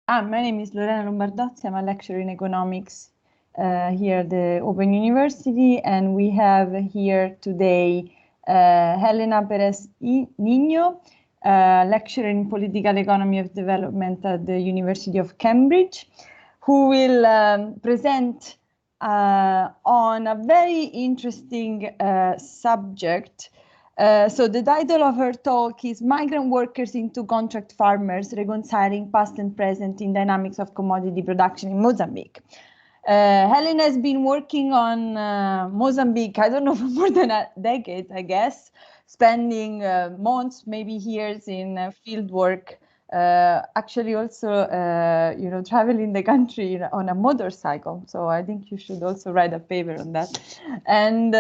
My name is Lorena Lombardozzi. I'm a lecturer in economics here at the Open University, and we have here today Helena Pérez Niño, lecturer in political economy of development at the University of Cambridge, who will present on a very interesting subject. So the title of her talk is Migrant Workers into Contract Farmers, Reconciling Past and Present in Dynamics of Commodity Production in Mozambique. Helena has been working on Mozambique, I don't know, for more than a decade, I guess, spending months, maybe years in field work, actually also, traveling the country on a motorcycle. So I think you should also write a paper on that. And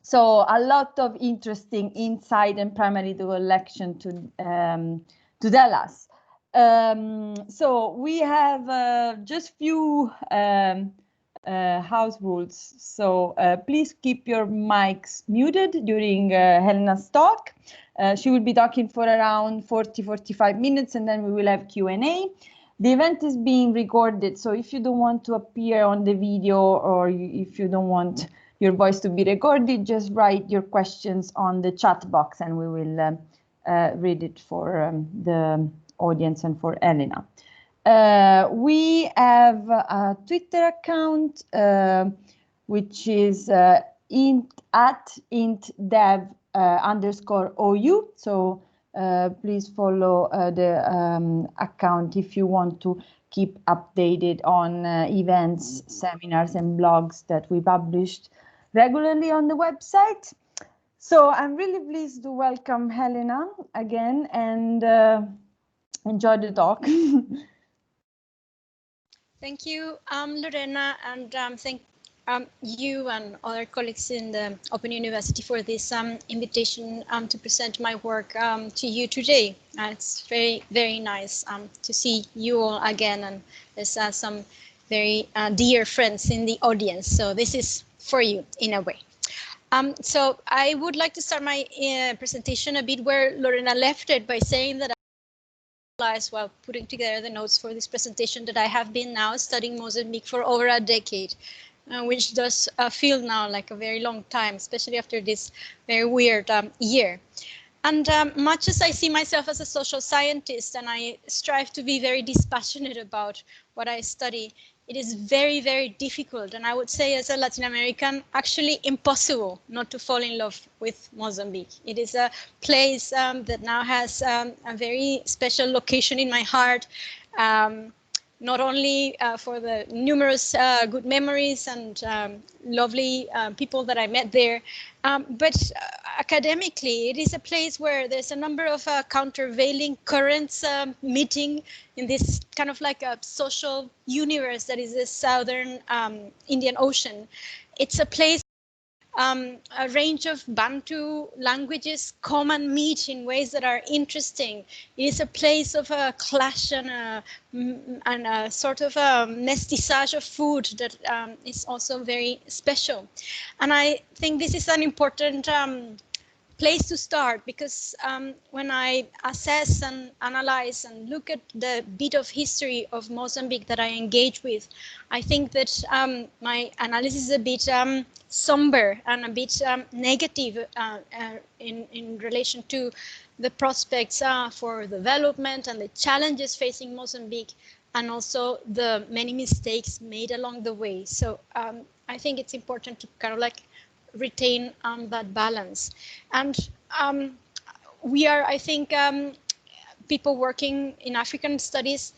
so a lot of interesting insight and primary collection to tell us. So we have just few house rules. So please keep your mics muted during Helena's talk. She will be talking for around 40-45 minutes, and then we will have Q&A. The event is being recorded, so if you don't want to appear on the video, or if you don't want your voice to be recorded, just write your questions on the chat box and we will read it for the audience and for Helena. We have a Twitter account, which is at intdev_ou. So please follow the account if you want to keep updated on events, seminars, and blogs that we published regularly on the website. So I'm really pleased to welcome Helena again and enjoy the talk. Thank you, Lorena, and thank you and other colleagues in the Open University for this invitation to present my work to you today. It's very, very nice to see you all again, and there's some very dear friends in the audience. So this is for you in a way. So I would like to start my presentation a bit where Lorena left it, by saying that while putting together the notes for this presentation that I have been now studying Mozambique for over a decade, which does feel now like a very long time, especially after this very weird year. And much as I see myself as a social scientist and I strive to be very dispassionate about what I study, it is very, very difficult, and I would say as a Latin American, actually impossible not to fall in love with Mozambique. It is a place that now has a very special location in my heart, not only for the numerous good memories and lovely people that I met there, but academically, it is a place where there's a number of countervailing currents meeting in this kind of like a social universe that is the southern Indian Ocean. It's a place a range of Bantu languages come and meet in ways that are interesting. It is a place of a clash and a sort of a mestiçage of food that is also very special. And I think this is an important place to start, because when I assess and analyze and look at the bit of history of Mozambique that I engage with, I think that my analysis is a bit somber and a bit negative in relation to the prospects for development and the challenges facing Mozambique, and also the many mistakes made along the way. So I think it's important to kind of like retain that balance. And we are, I think, people working in African studies,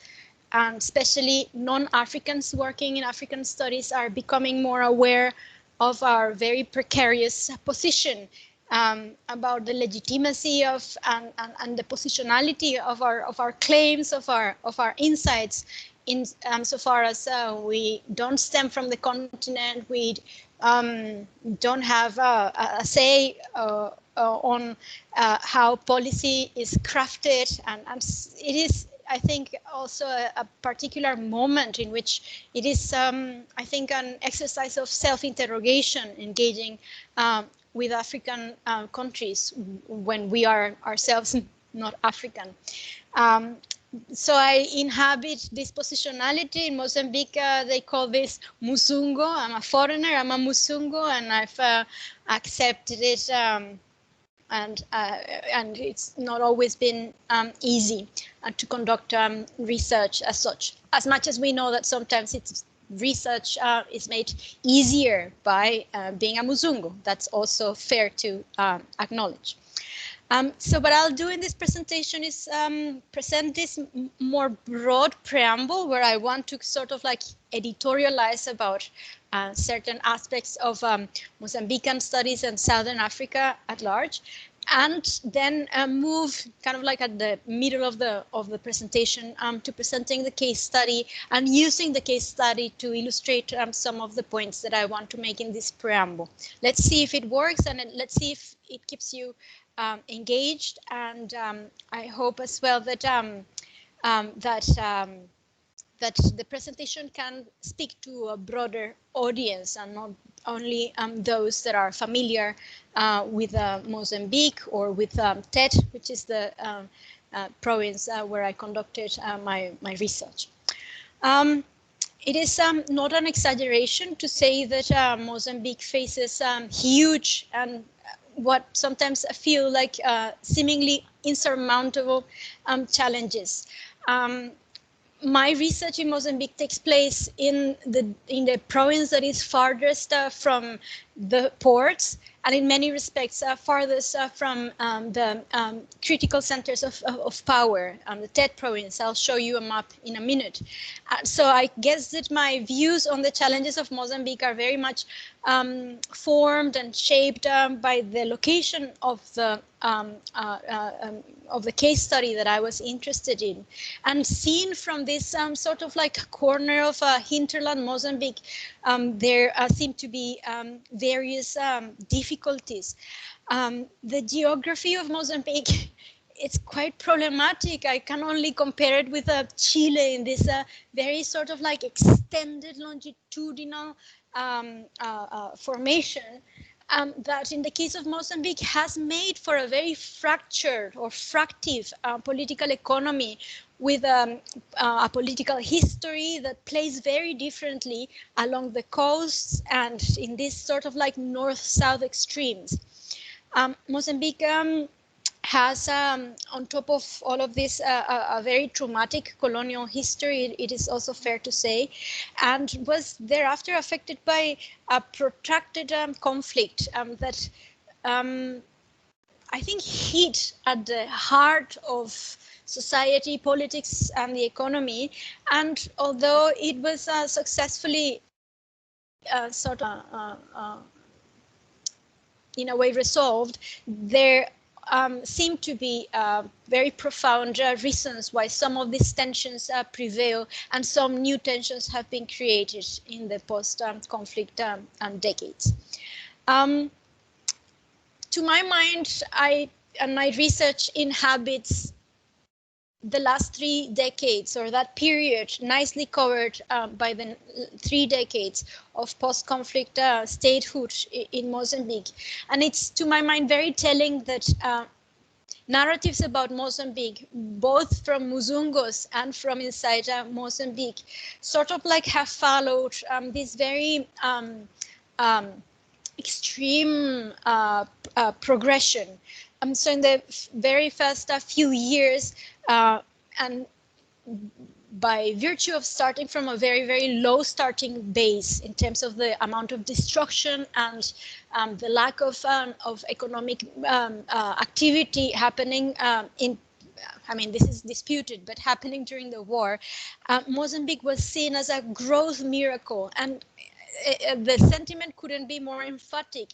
and especially non-Africans working in African studies, are becoming more aware of our very precarious position, about the legitimacy of and the positionality of our claims, of our insights, in so far as we don't stem from the continent, we don't have a say on how policy is crafted, and it is, I think, also a particular moment in which it is, I think, an exercise of self-interrogation, engaging with African countries when we are ourselves not African. so I inhabit this positionality in Mozambique. They call this Musungo. I'm a foreigner. I'm a Musungo, and I've accepted it. And it's not always been easy to conduct research as such. As much as we know that sometimes it's research is made easier by being a Musungo. That's also fair to acknowledge. So what I'll do in this presentation is present this more broad preamble where I want to sort of like editorialize about certain aspects of Mozambican studies and Southern Africa at large, and then move kind of like at the middle of the presentation to presenting the case study and using the case study to illustrate some of the points that I want to make in this preamble. Let's see if it works, and let's see if it keeps you engaged, and I hope as well that that the presentation can speak to a broader audience and not only those that are familiar with Mozambique or with TET, which is the province where I conducted my research. It is not an exaggeration to say that Mozambique faces huge and what sometimes feel like seemingly insurmountable challenges. My research in Mozambique takes place in the province that is farthest from the ports, and in many respects farthest from the critical centers of power, the TET province. I'll show you a map in a minute. So I guess that my views on the challenges of Mozambique are very much formed and shaped by the location of the case study that I was interested in. And seen from this sort of like corner of hinterland Mozambique, there seem to be various difficulties. The geography of Mozambique, it's quite problematic. I can only compare it with Chile in this very sort of like extended longitudinal formation that in the case of Mozambique has made for a very fractured or fractive political economy with a political history that plays very differently along the coasts and in this sort of like north-south extremes. Mozambique has, on top of all of this, a very traumatic colonial history, it is also fair to say, and was thereafter affected by a protracted conflict that I think hit at the heart of society, politics, and the economy. And although it was successfully in a way resolved, there seem to be very profound reasons why some of these tensions prevail, and some new tensions have been created in the post-conflict decades. To my mind, my research inhabits the last 3 decades, or that period nicely covered by the 3 decades of post-conflict statehood in Mozambique. And it's, to my mind, very telling that narratives about Mozambique, both from Muzungos and from inside Mozambique, sort of like have followed this very extreme progression. So in the very first few years, and by virtue of starting from a very, very low starting base in terms of the amount of destruction and the lack of economic activity happening I mean, this is disputed, but happening during the war, Mozambique was seen as a growth miracle. And the sentiment couldn't be more emphatic.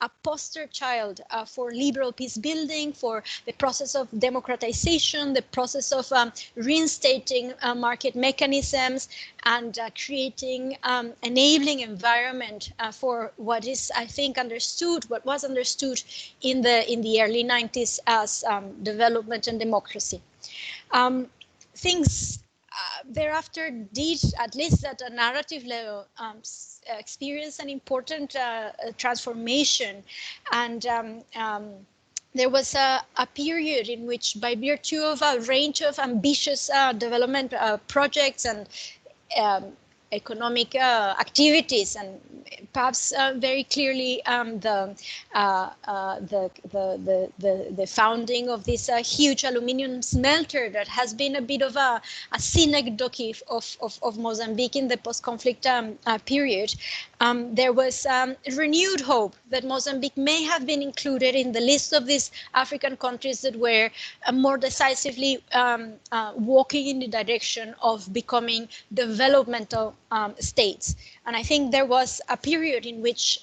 A poster child for liberal peace building, for the process of democratization, the process of reinstating market mechanisms, and creating enabling environment for what is, I think, what was understood in the early 90s as development and democracy. Things thereafter did, at least at a narrative level, experience an important transformation, and there was a period in which, by virtue of a range of ambitious development projects and economic activities, and perhaps very clearly the founding of this huge aluminium smelter that has been a bit of a synecdoche of Mozambique in the post-conflict period. There was renewed hope that Mozambique may have been included in the list of these African countries that were more decisively walking in the direction of becoming developmental states. And I think there was a period in which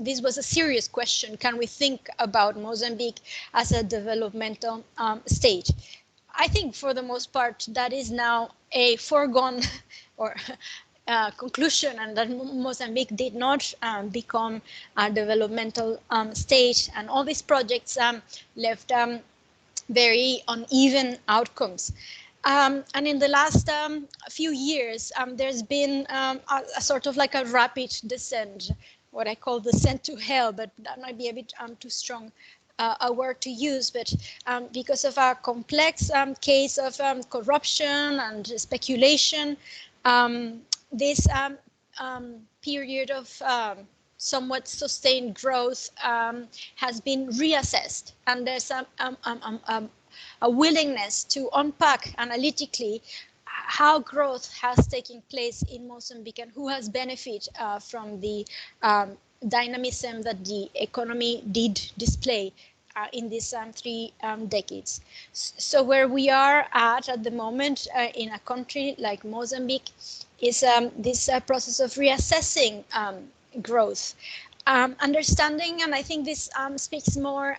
this was a serious question. Can we think about Mozambique as a developmental state? I think for the most part that is now a foregone or conclusion, and that Mozambique did not become a developmental state, and all these projects left very uneven outcomes. And in the last few years, there's been a sort of like a rapid descent, what I call descent to hell, but that might be a bit too strong a word to use, but because of a complex case of corruption and speculation, this period of somewhat sustained growth has been reassessed, and there's a willingness to unpack analytically how growth has taken place in Mozambique and who has benefited from the dynamism that the economy did display in these 3 decades. So where we are at the moment in a country like Mozambique is this process of reassessing growth, understanding, and I think this speaks more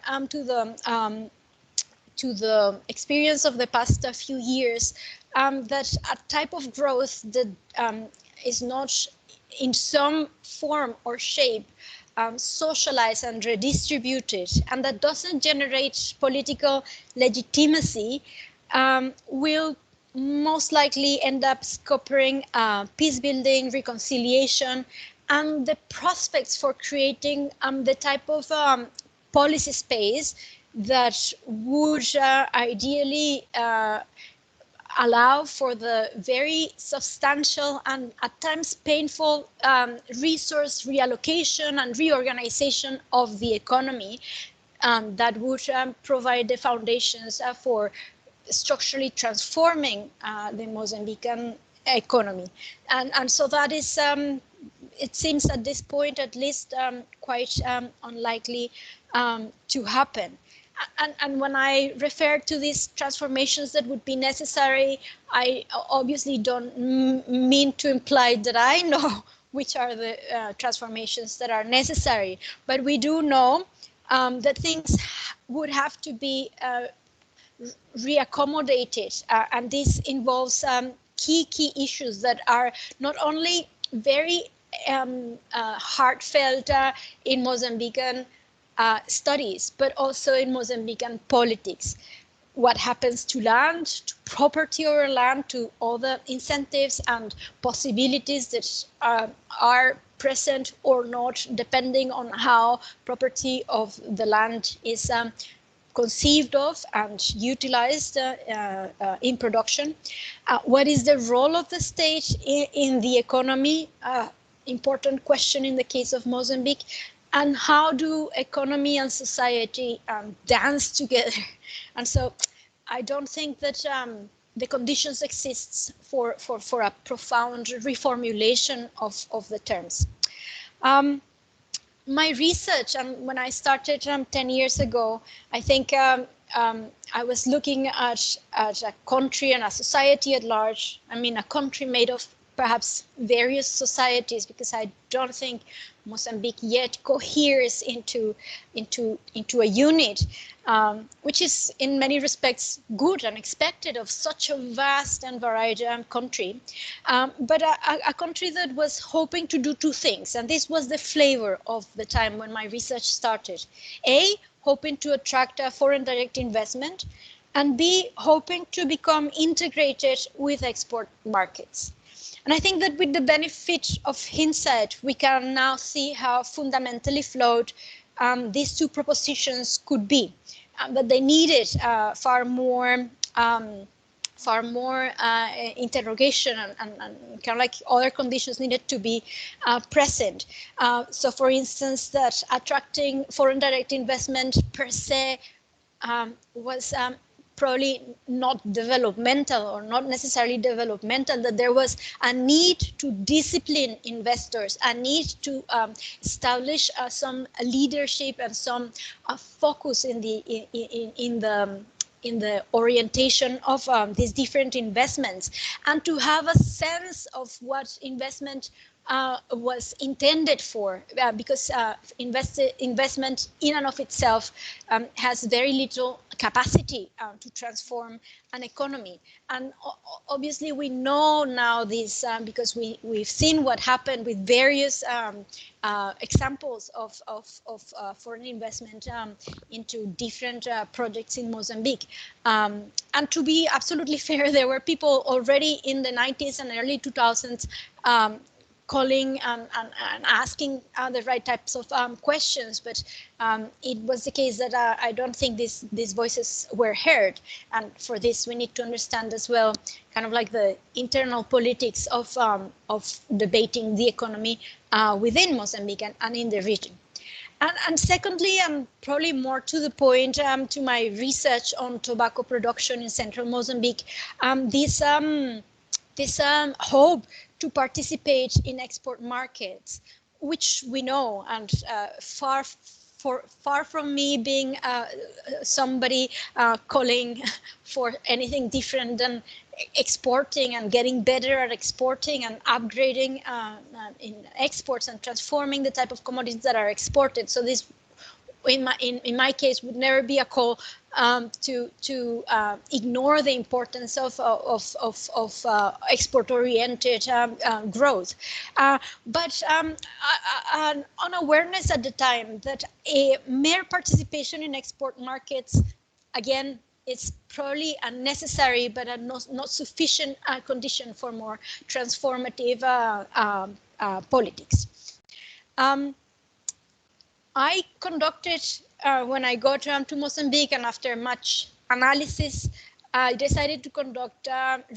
to the experience of the past few years, that a type of growth that is not in some form or shape socialized and redistributed, and that doesn't generate political legitimacy, will most likely end up scuppering peace building, reconciliation, and the prospects for creating the type of policy space that would ideally allow for the very substantial and at times painful resource reallocation and reorganization of the economy that would provide the foundations for structurally transforming the Mozambican economy. And so that is, it seems at this point at least, quite unlikely to happen. And when I refer to these transformations that would be necessary, I obviously don't mean to imply that I know which are the transformations that are necessary, but we do know that things would have to be reaccommodated, and this involves key issues that are not only very heartfelt in Mozambican studies, but also in Mozambican politics. What happens to land, to property over land, to all the incentives and possibilities that are present or not, depending on how property of the land is conceived of and utilized in production. What is the role of the state in the economy? Important question in the case of Mozambique. And how do economy and society dance together? And so I don't think that the conditions exist for a profound reformulation of the terms. My research, when I started 10 years ago, I think I was looking at a country and a society at large. I mean, a country made of perhaps various societies, because I don't think Mozambique yet coheres into a unit, which is in many respects good and expected of such a vast and varied country, but a country that was hoping to do 2 things, and this was the flavor of the time when my research started. A, hoping to attract a foreign direct investment, and B, hoping to become integrated with export markets. And I think that with the benefit of hindsight, we can now see how fundamentally flawed these two propositions could be. But they needed far more interrogation and kind of like other conditions needed to be present. So for instance, that attracting foreign direct investment per se was probably not developmental or not necessarily developmental, that there was a need to discipline investors, a need to establish some leadership and some focus in the orientation of these different investments, and to have a sense of what investment was intended for, because investment in and of itself has very little capacity to transform an economy. And obviously we know now this because we've seen what happened with various examples of foreign investment into different projects in Mozambique. And to be absolutely fair, there were people already in the 90s and early 2000s calling and asking the right types of questions, but it was the case that I don't think these voices were heard. And for this, we need to understand as well, kind of like the internal politics of debating the economy within Mozambique and in the region. And secondly, and probably more to the point, to my research on tobacco production in central Mozambique, this hope to participate in export markets, which we know, and far from me being somebody calling for anything different than exporting and getting better at exporting and upgrading in exports and transforming the type of commodities that are exported. So this, in my case, would never be a call to ignore the importance of export-oriented growth, but an awareness at the time that a mere participation in export markets, again, it's probably a necessary but a not sufficient condition for more transformative politics. I conducted, when I got to Mozambique, and after much analysis, I decided to conduct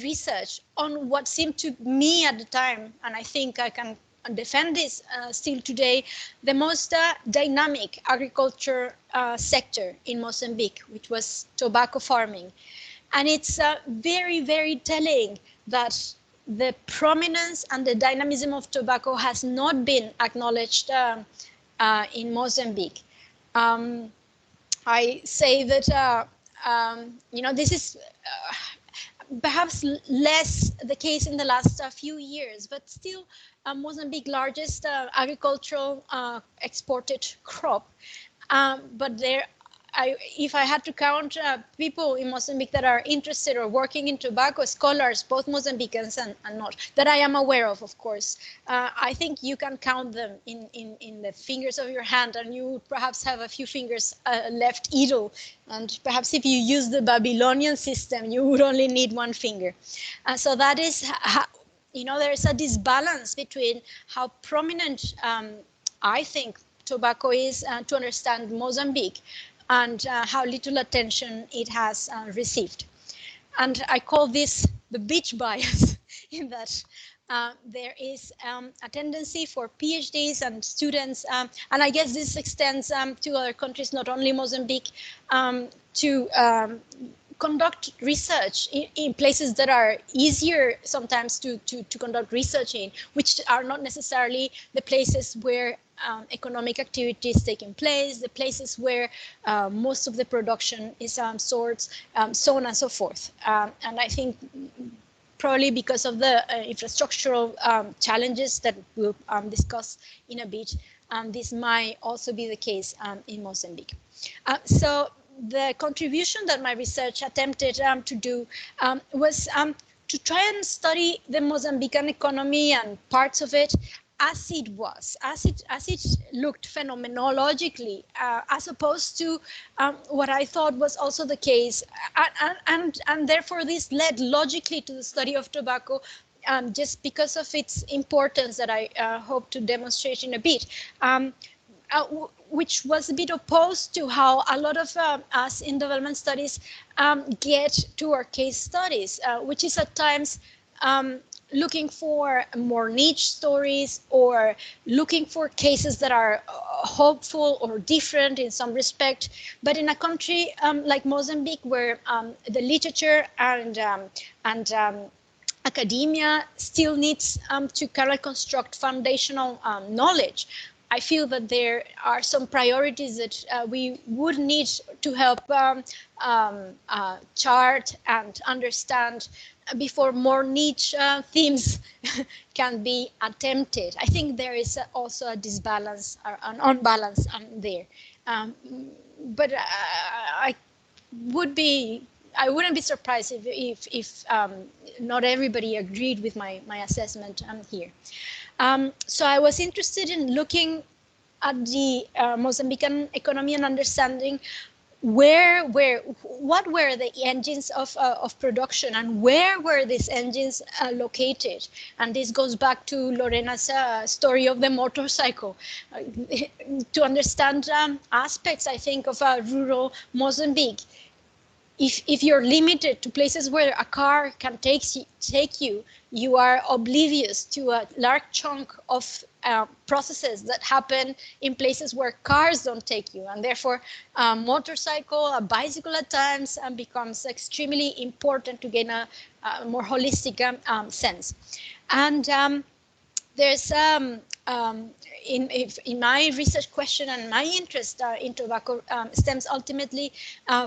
research on what seemed to me at the time, and I think I can defend this still today, the most dynamic agriculture sector in Mozambique, which was tobacco farming. And it's very, very telling that the prominence and the dynamism of tobacco has not been acknowledged in Mozambique. I say that, this is perhaps less the case in the last few years, but still Mozambique largest agricultural exported crop. But there, if I had to count people in Mozambique that are interested or working in tobacco, scholars, both Mozambicans and not, that I am aware of course, I think you can count them in the fingers of your hand, and you would perhaps have a few fingers left idle. And perhaps if you use the Babylonian system, you would only need one finger. So that is how, there's a disbalance between how prominent I think tobacco is to understand Mozambique, and how little attention it has received. And I call this the beach bias, in that there is a tendency for PhDs and students, and I guess this extends to other countries, not only Mozambique, to conduct research in places that are easier sometimes to conduct research in, which are not necessarily the places where economic activity is taking place, the places where most of the production is sourced, so on and so forth. And I think probably because of the infrastructural challenges that we'll discuss in a bit, this might also be the case in Mozambique. So the contribution that my research attempted to do was to try and study the Mozambican economy and parts of it as it was, as it looked phenomenologically, as opposed to what I thought was also the case, and therefore this led logically to the study of tobacco, just because of its importance that I hope to demonstrate in a bit. which was a bit opposed to how a lot of us in development studies get to our case studies, which is at times looking for more niche stories or looking for cases that are hopeful or different in some respect. But in a country like Mozambique, where the literature and academia still needs to kind of construct foundational knowledge, I feel that there are some priorities that we would need to help chart and understand before more niche themes can be attempted. I think there is also a disbalance or an unbalance there. But I wouldn't be surprised if not everybody agreed with my assessment here. So I was interested in looking at the Mozambican economy and understanding what were the engines of production and where were these engines located. And this goes back to Lorena's story of the motorcycle. To understand aspects, I think, of rural Mozambique, if you're limited to places where a car can take you, you are oblivious to a large chunk of processes that happen in places where cars don't take you. And therefore, a motorcycle, a bicycle at times becomes extremely important to gain a more holistic sense. And there's in my research question and my interest in tobacco stems ultimately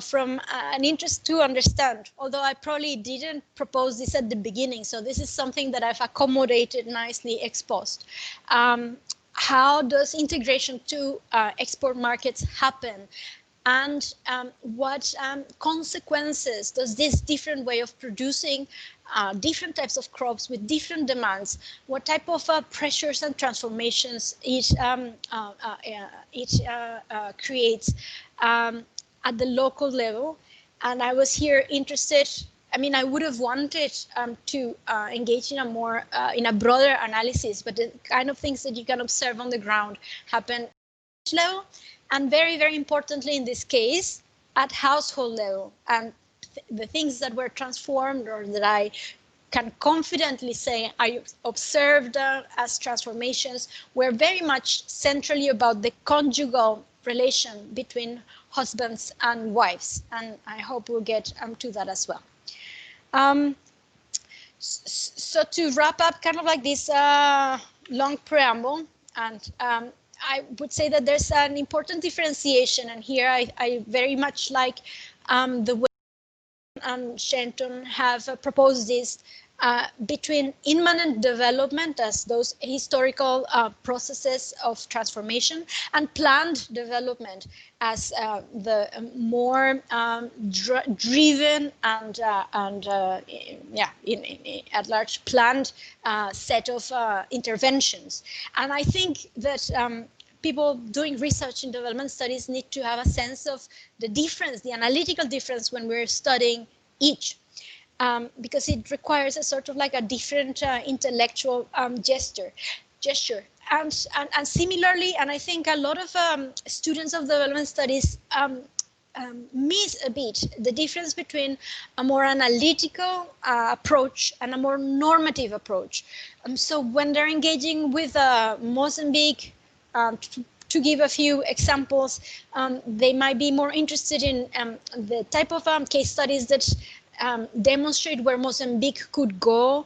from an interest to understand, although I probably didn't propose this at the beginning, so this is something that I've accommodated nicely ex post. How does integration to export markets happen? And what consequences does this different way of producing different types of crops with different demands, what type of pressures and transformations it creates at the local level? And I was here interested, I mean, I would have wanted to engage in a more, in a broader analysis, but the kind of things that you can observe on the ground happen at level, and very, very importantly in this case, at household level. And the things that were transformed, or that I can confidently say I observed as transformations, were very much centrally about the conjugal relation between husbands and wives. And I hope we'll get to that as well. So to wrap up kind of like this long preamble, and I would say that there's an important differentiation, and here I very much like the way Shenton have proposed this between immanent development as those historical processes of transformation, and planned development as the more driven and at large planned set of interventions. And I think that people doing research in development studies need to have a sense of the difference, the analytical difference when we're studying each. Because it requires a sort of like a different intellectual gesture. And similarly, and I think a lot of students of development studies miss a bit the difference between a more analytical approach and a more normative approach. So when they're engaging with Mozambique, to give a few examples, they might be more interested in the type of case studies that demonstrate where Mozambique could go,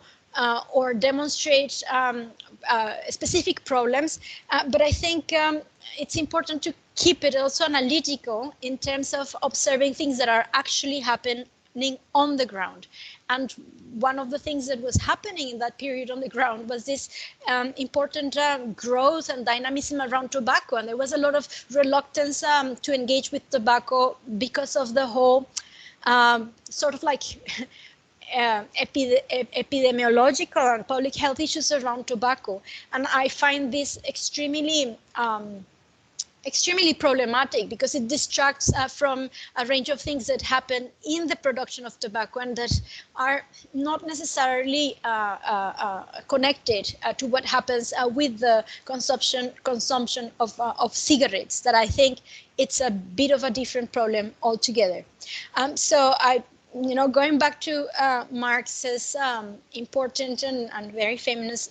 or demonstrate specific problems. But I think it's important to keep it also analytical in terms of observing things that are actually happening on the ground. And one of the things that was happening in that period on the ground was this important growth and dynamism around tobacco. And there was a lot of reluctance to engage with tobacco because of the whole sort of like epidemiological and public health issues around tobacco. And I find this extremely extremely problematic because it distracts from a range of things that happen in the production of tobacco and that are not necessarily connected to what happens with the consumption of cigarettes, that I think it's a bit of a different problem altogether. So going back to Marx's important and very famous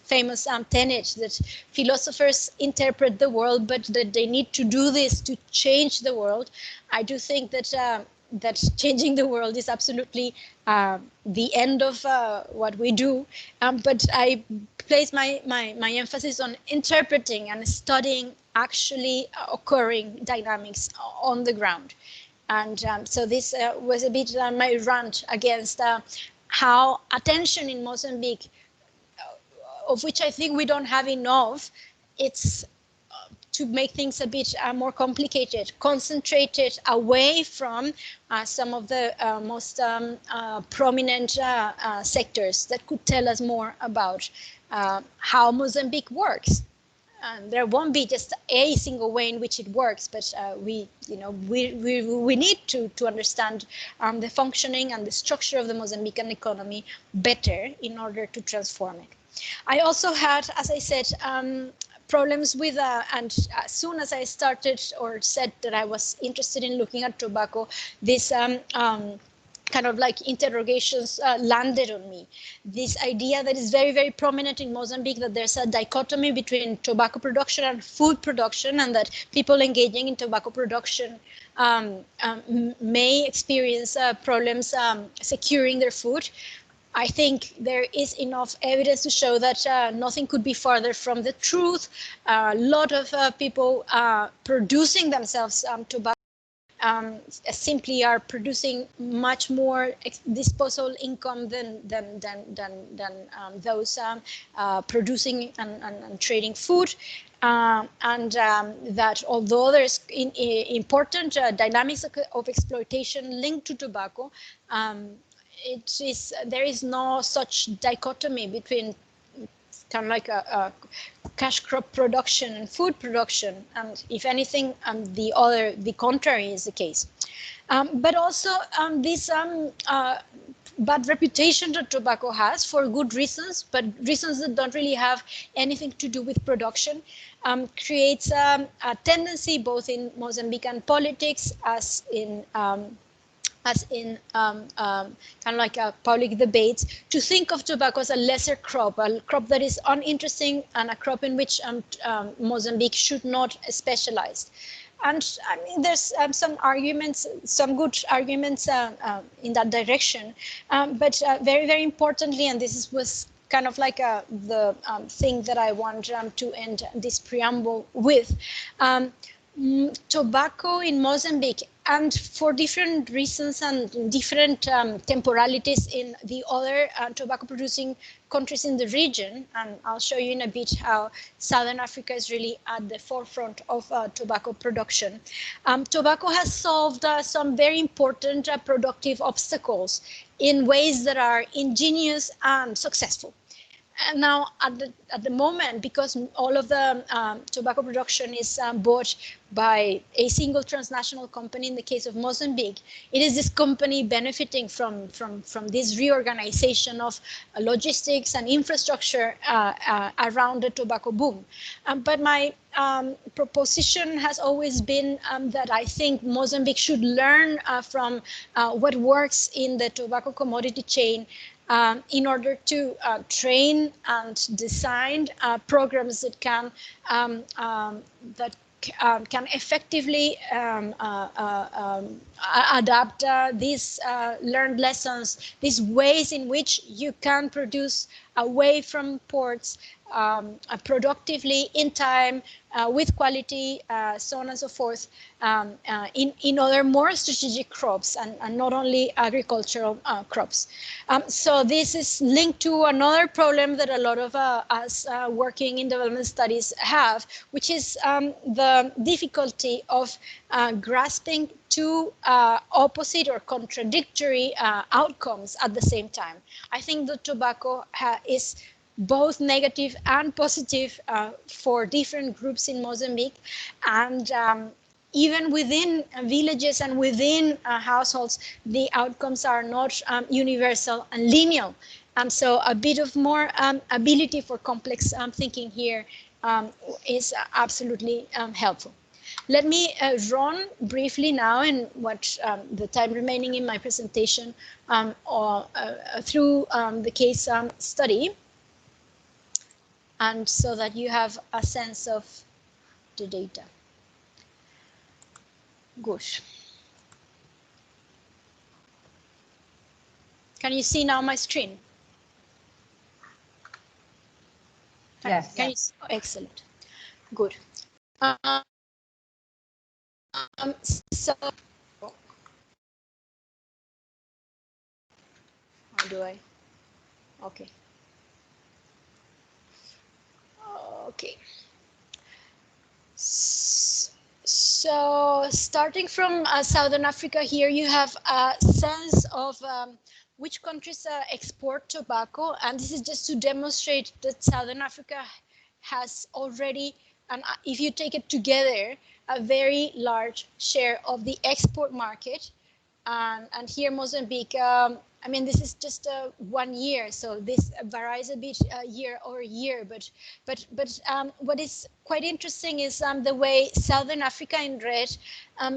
tenet that philosophers interpret the world, but that they need to do this to change the world. I do think that that changing the world is absolutely the end of what we do. But I place my emphasis on interpreting and studying actually occurring dynamics on the ground. And so this was a bit my rant against how attention in Mozambique, of which I think we don't have enough, it's to make things a bit more complicated, concentrated away from some of the most prominent sectors that could tell us more about how Mozambique works. There won't be just a single way in which it works, but we need to understand the functioning and the structure of the Mozambican economy better in order to transform it. I also had, as I said, problems with, and as soon as I started or said that I was interested in looking at tobacco, this kind of like interrogations landed on me. This idea that is very, very prominent in Mozambique, that there's a dichotomy between tobacco production and food production, and that people engaging in tobacco production may experience problems securing their food. I think there is enough evidence to show that nothing could be farther from the truth. A lot of people producing themselves tobacco simply are producing much more disposable income than those producing and trading food. That although there's important dynamics of exploitation linked to tobacco, there is no such dichotomy between kind of like a cash crop production and food production, and if anything, the contrary is the case. But also this bad reputation that tobacco has, for good reasons, but reasons that don't really have anything to do with production, creates a tendency both in Mozambican politics as in kind of like public debates, to think of tobacco as a lesser crop, a crop that is uninteresting and a crop in which Mozambique should not specialize. And I mean, there's some arguments, some good arguments in that direction. But very, very importantly, and this was kind of like the thing that I want to end this preamble with, tobacco in Mozambique, and for different reasons and different temporalities in the other tobacco producing countries in the region, and I'll show you in a bit how Southern Africa is really at the forefront of tobacco production. Tobacco has solved some very important productive obstacles in ways that are ingenious and successful. And now at the moment, because all of the tobacco production is bought by a single transnational company, in the case of Mozambique, it is this company benefiting from this reorganization of logistics and infrastructure around the tobacco boom. But my proposition has always been that I think Mozambique should learn from what works in the tobacco commodity chain, in order to train and design programs that can effectively adapt these learned lessons, these ways in which you can produce away from ports productively, in time, with quality, so on and so forth, in other more strategic crops and not only agricultural crops. So this is linked to another problem that a lot of us working in development studies have, which is the difficulty of grasping two opposite or contradictory outcomes at the same time. I think that tobacco is both negative and positive for different groups in Mozambique. And even within villages and within households, the outcomes are not universal and linear. And so a bit of more ability for complex thinking here is absolutely helpful. Let me run briefly now in what the time remaining in my presentation through the case study, and so that you have a sense of the data. Good. Can you see now my screen? Yes. Can you see? Oh, excellent. Good. So, how do I? Okay. Okay. So starting from Southern Africa, here you have a sense of which countries export tobacco, and this is just to demonstrate that Southern Africa has already, and if you take it together, a very large share of the export market. And here Mozambique, I mean, this is just 1 year, so this varies a bit year over year. But what is quite interesting is the way Southern Africa in red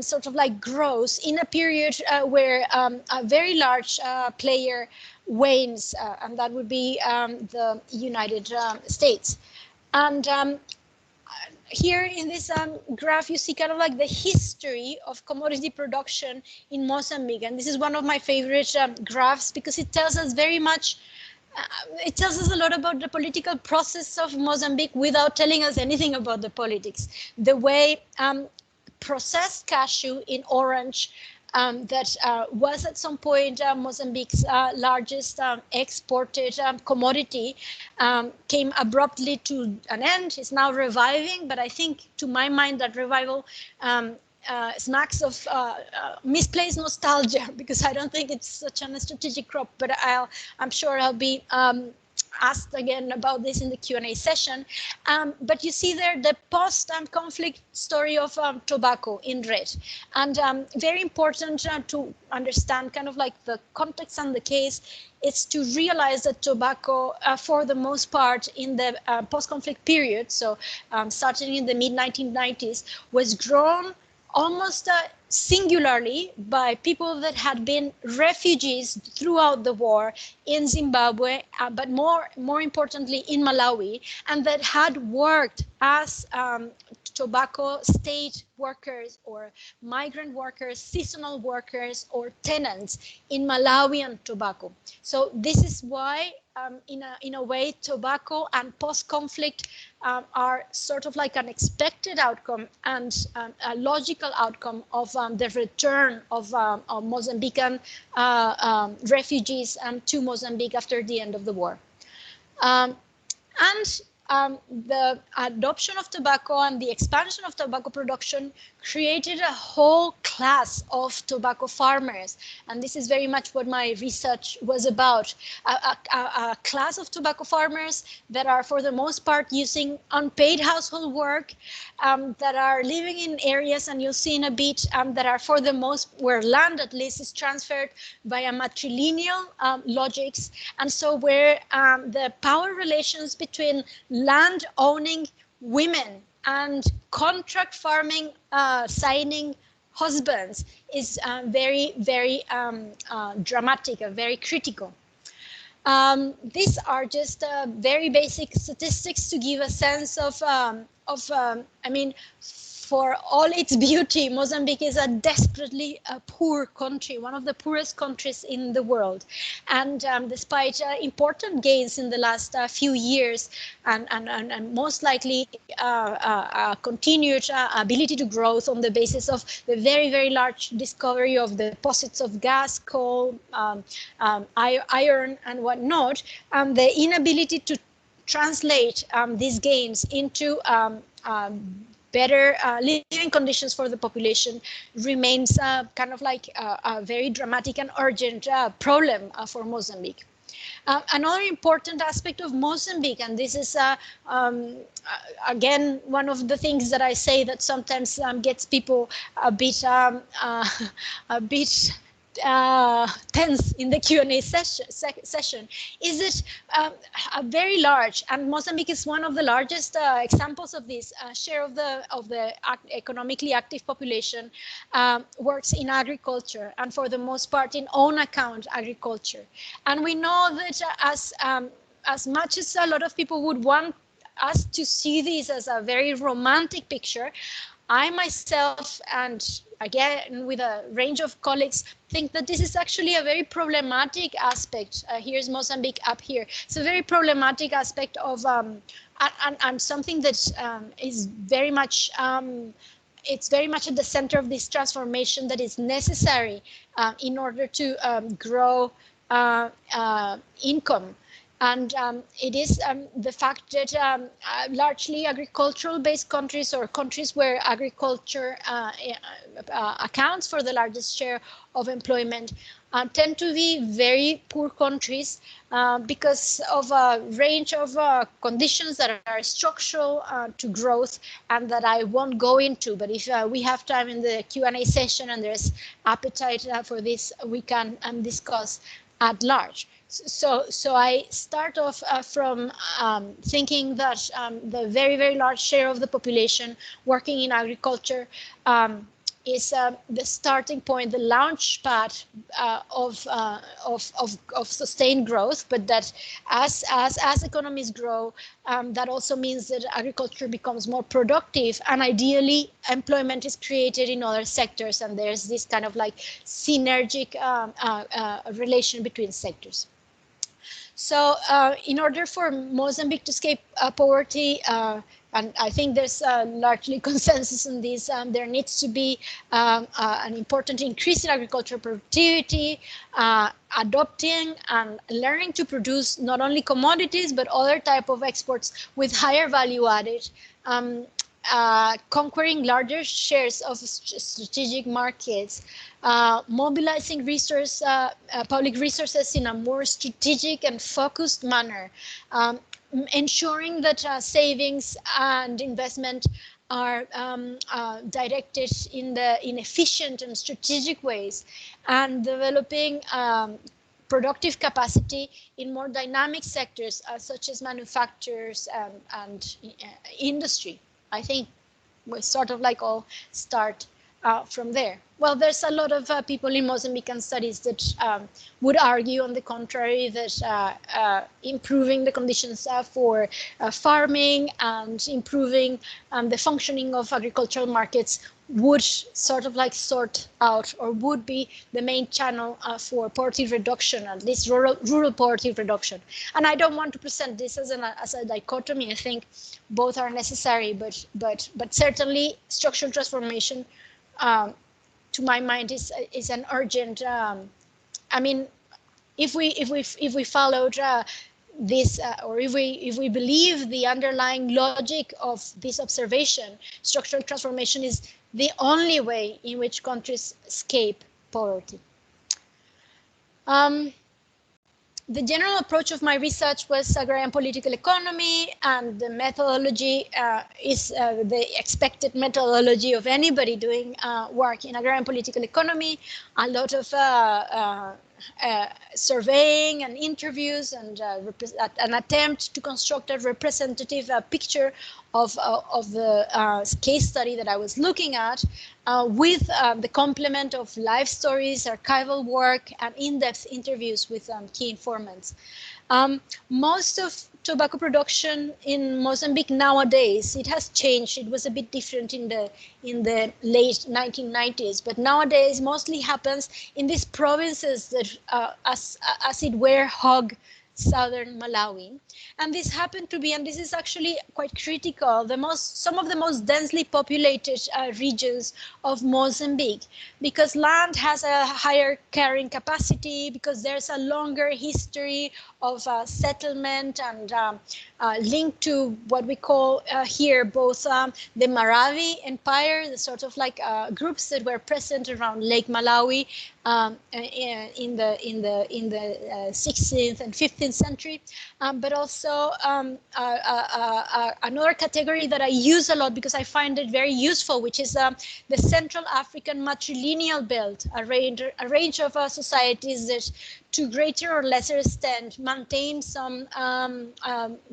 sort of like grows in a period where a very large player wanes, and that would be the United States. And here in this graph, you see kind of like the history of commodity production in Mozambique. And this is one of my favorite graphs because it tells us very much, it tells us a lot about the political process of Mozambique without telling us anything about the politics. The way processed cashew in orange that was at some point Mozambique's largest exported commodity came abruptly to an end. It's now reviving, but I think, to my mind, that revival smacks of misplaced nostalgia, because I don't think it's such a strategic crop. But I'm sure I'll be asked again about this in the Q&A session. But you see there the post-conflict story of tobacco in red. And very important to understand kind of like the context and the case is to realize that tobacco, for the most part in the post-conflict period, so starting in the mid-1990s, was grown almost singularly by people that had been refugees throughout the war in Zimbabwe, but more importantly in Malawi, and that had worked as tobacco state workers or migrant workers, seasonal workers, or tenants in Malawian tobacco. So this is why, in a way, tobacco and post-conflict are sort of like an expected outcome and a logical outcome of the return of Mozambican refugees to Mozambique after the end of the war. The adoption of tobacco and the expansion of tobacco production created a whole class of tobacco farmers. And this is very much what my research was about. A class of tobacco farmers that are, for the most part, using unpaid household work, that are living in areas, and you'll see in a bit, that are, for the most, where land at least is transferred via matrilineal logics. And so where the power relations between land owning women and contract farming signing husbands is very, very dramatic and very critical. These are just very basic statistics to give a sense of I mean, for all its beauty, Mozambique is a desperately poor country, one of the poorest countries in the world. And despite important gains in the last few years, and most likely continued ability to growth on the basis of the very, very large discovery of the deposits of gas, coal, iron, and whatnot, the inability to translate these gains into better living conditions for the population remains kind of like a very dramatic and urgent problem for Mozambique. Another important aspect of Mozambique, and this is again one of the things that I say that sometimes gets people a bit tense in the Q&A session, is it a very large, and Mozambique is one of the largest examples of this, share of the economically active population works in agriculture, and for the most part in own account agriculture. And we know that as much as a lot of people would want us to see this as a very romantic picture, I myself, and again with a range of colleagues, think that this is actually a very problematic aspect. Here's Mozambique up here. It's a very problematic aspect of, and something that is very much, it's very much at the center of this transformation that is necessary in order to grow income. And it is the fact that largely agricultural-based countries, or countries where agriculture accounts for the largest share of employment, tend to be very poor countries because of a range of conditions that are structural to growth and that I won't go into. But if we have time in the Q&A session and there's appetite for this, we can discuss at large. So I start off from thinking that the very, very large share of the population working in agriculture is the starting point, the launch pad of sustained growth, but that as economies grow, that also means that agriculture becomes more productive, and ideally employment is created in other sectors, and there's this kind of like synergic relation between sectors. So in order for Mozambique to escape poverty, and I think there's largely consensus on this, there needs to be an important increase in agricultural productivity, adopting and learning to produce not only commodities, but other type of exports with higher value added, conquering larger shares of strategic markets, mobilizing public resources in a more strategic and focused manner, ensuring that savings and investment are directed in efficient and strategic ways, and developing productive capacity in more dynamic sectors such as manufacturers and industry. I think we sort of like all start from there. Well, there's a lot of people in Mozambican studies that would argue on the contrary, that improving the conditions for farming and improving the functioning of agricultural markets would sort of like sort out, or would be the main channel for poverty reduction, at least rural poverty reduction. And I don't want to present this as a dichotomy. I think both are necessary, but certainly structural transformation, to my mind, is an urgent. I mean, if we followed this, or if we believe the underlying logic of this observation, structural transformation is the only way in which countries escape poverty. The general approach of my research was agrarian political economy, and the methodology is the expected methodology of anybody doing work in agrarian political economy. A lot of surveying and interviews, and an attempt to construct a representative picture of the case study that I was looking at, with the complement of life stories, archival work, and in-depth interviews with key informants. Most of tobacco production in Mozambique nowadays, it has changed. It was a bit different in the late 1990s, but nowadays mostly happens in these provinces that, as it were, hug southern Malawi. And this happened to be, and this is actually quite critical, some of the most densely populated regions of Mozambique, because land has a higher carrying capacity, because there's a longer history of settlement and linked to what we call here both the Maravi Empire, the sort of like groups that were present around Lake Malawi in the 16th and 15th 19th century, but also another category that I use a lot because I find it very useful, which is the Central African Matrilineal Belt, a range of societies that to greater or lesser extent maintain some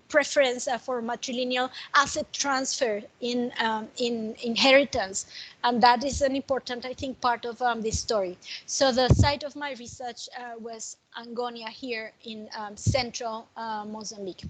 preference for matrilineal asset transfer in inheritance. And that is an important, I think, part of this story. So the site of my research was Angonia here in central Mozambique.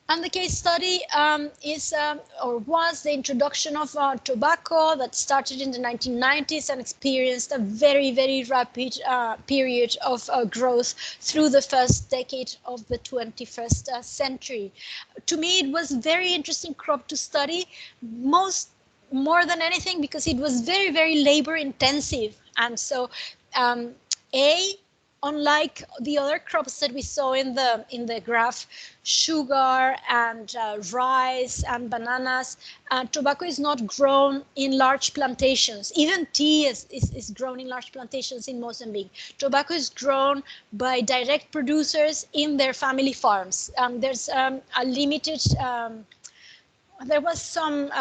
And the case study was the introduction of tobacco that started in the 1990s and experienced a very, very rapid period of growth through the first decade of the 21st century. To me, it was a very interesting crop to study, more than anything because it was very, very labor intensive. And so unlike the other crops that we saw in the graph, sugar and rice and bananas, tobacco is not grown in large plantations. Even tea is grown in large plantations in Mozambique. Tobacco is grown by direct producers in their family farms. There's a limited there was some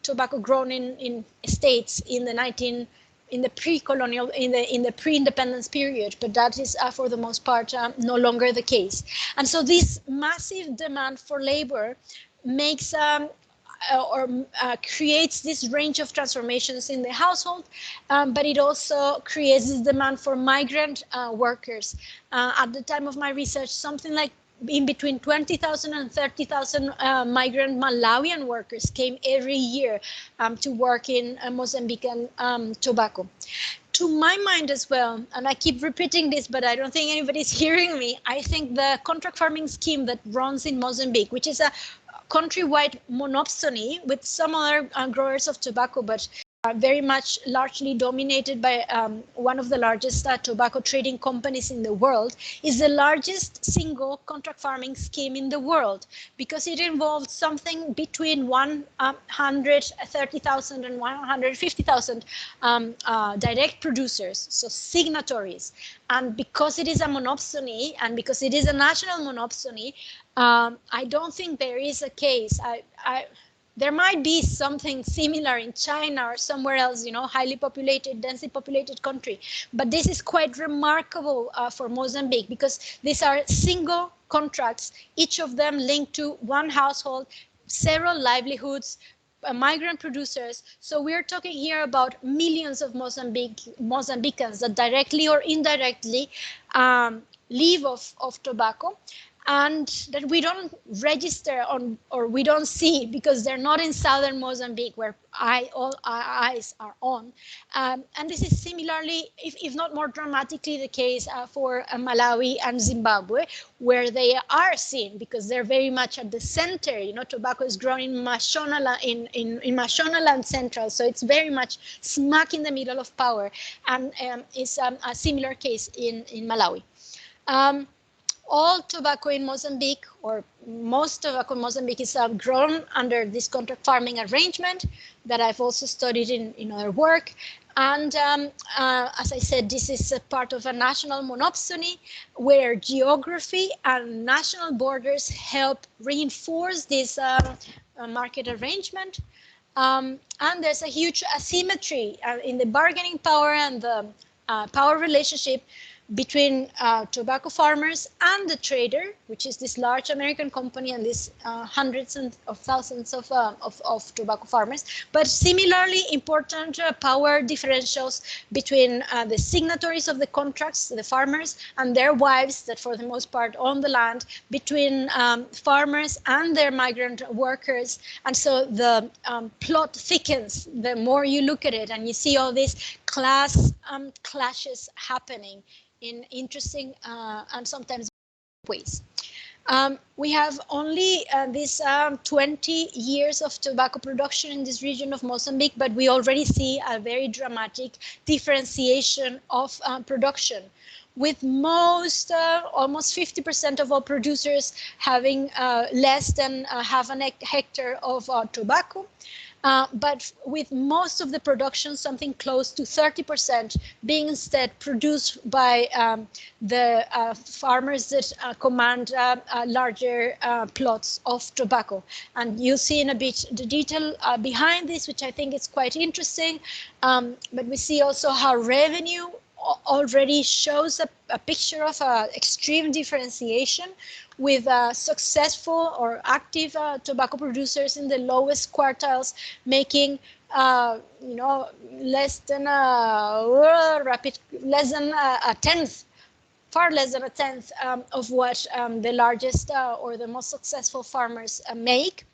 tobacco grown in estates in the pre-colonial, in the pre-independence period, but that is for the most part no longer the case. And so this massive demand for labor makes creates this range of transformations in the household, but it also creates this demand for migrant workers. At the time of my research, something like in between 20,000 and 30,000 migrant Malawian workers came every year to work in Mozambican tobacco. To my mind as well, and I keep repeating this, but I don't think anybody's hearing me, I think the contract farming scheme that runs in Mozambique, which is a countrywide monopsony with some other growers of tobacco, but very much largely dominated by one of the largest tobacco trading companies in the world, is the largest single contract farming scheme in the world because it involved something between 130,000 and 150,000 direct producers, so signatories. And because it is a monopsony and because it is a national monopsony, I don't think there is a case. There might be something similar in China or somewhere else, highly populated, densely populated country. But this is quite remarkable for Mozambique because these are single contracts, each of them linked to one household, several livelihoods, migrant producers. So we're talking here about millions of Mozambicans that directly or indirectly live of tobacco, and that we don't register on or we don't see because they're not in southern Mozambique where all our eyes are on. And this is similarly, if not more dramatically, the case for Malawi and Zimbabwe, where they are seen because they're very much at the center. Tobacco is grown in Mashonaland, in Mashonaland Central, so it's very much smack in the middle of power, and it's a similar case in Malawi. All tobacco in Mozambique, or most tobacco in Mozambique, is grown under this contract farming arrangement that I've also studied in other work. And as I said, this is a part of a national monopsony where geography and national borders help reinforce this market arrangement. And there's a huge asymmetry in the bargaining power and the power relationship between tobacco farmers and the trader, which is this large American company and these hundreds of thousands of tobacco farmers, but similarly important power differentials between the signatories of the contracts, the farmers, and their wives that for the most part own the land, between farmers and their migrant workers. And so the plot thickens the more you look at it, and you see all these class clashes happening in interesting and sometimes ways. We have only these 20 years of tobacco production in this region of Mozambique, but we already see a very dramatic differentiation of production, with most, almost 50% of all producers having less than half a hectare of tobacco. but with most of the production, something close to 30%, being instead produced by the farmers that command larger plots of tobacco. And you'll see in a bit the detail behind this, which I think is quite interesting. But we see also how revenue already shows a picture of extreme differentiation, with successful or active tobacco producers in the lowest quartiles making less than a tenth, far less than a tenth of what the largest or the most successful farmers make.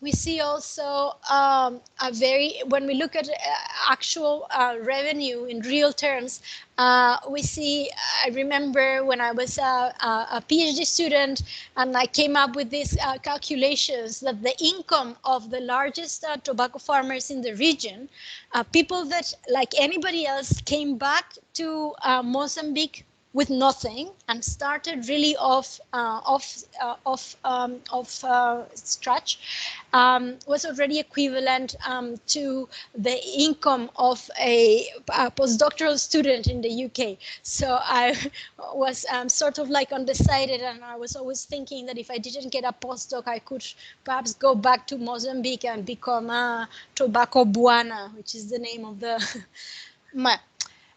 We see also when we look at actual revenue in real terms, we see, I remember when I was a PhD student and I came up with these calculations that the income of the largest tobacco farmers in the region, people that like anybody else came back to Mozambique with nothing and started really off scratch, was already equivalent to the income of a postdoctoral student in the UK. So I was sort of like undecided, and I was always thinking that if I didn't get a postdoc, I could perhaps go back to Mozambique and become a tobacco buana, which is the name of the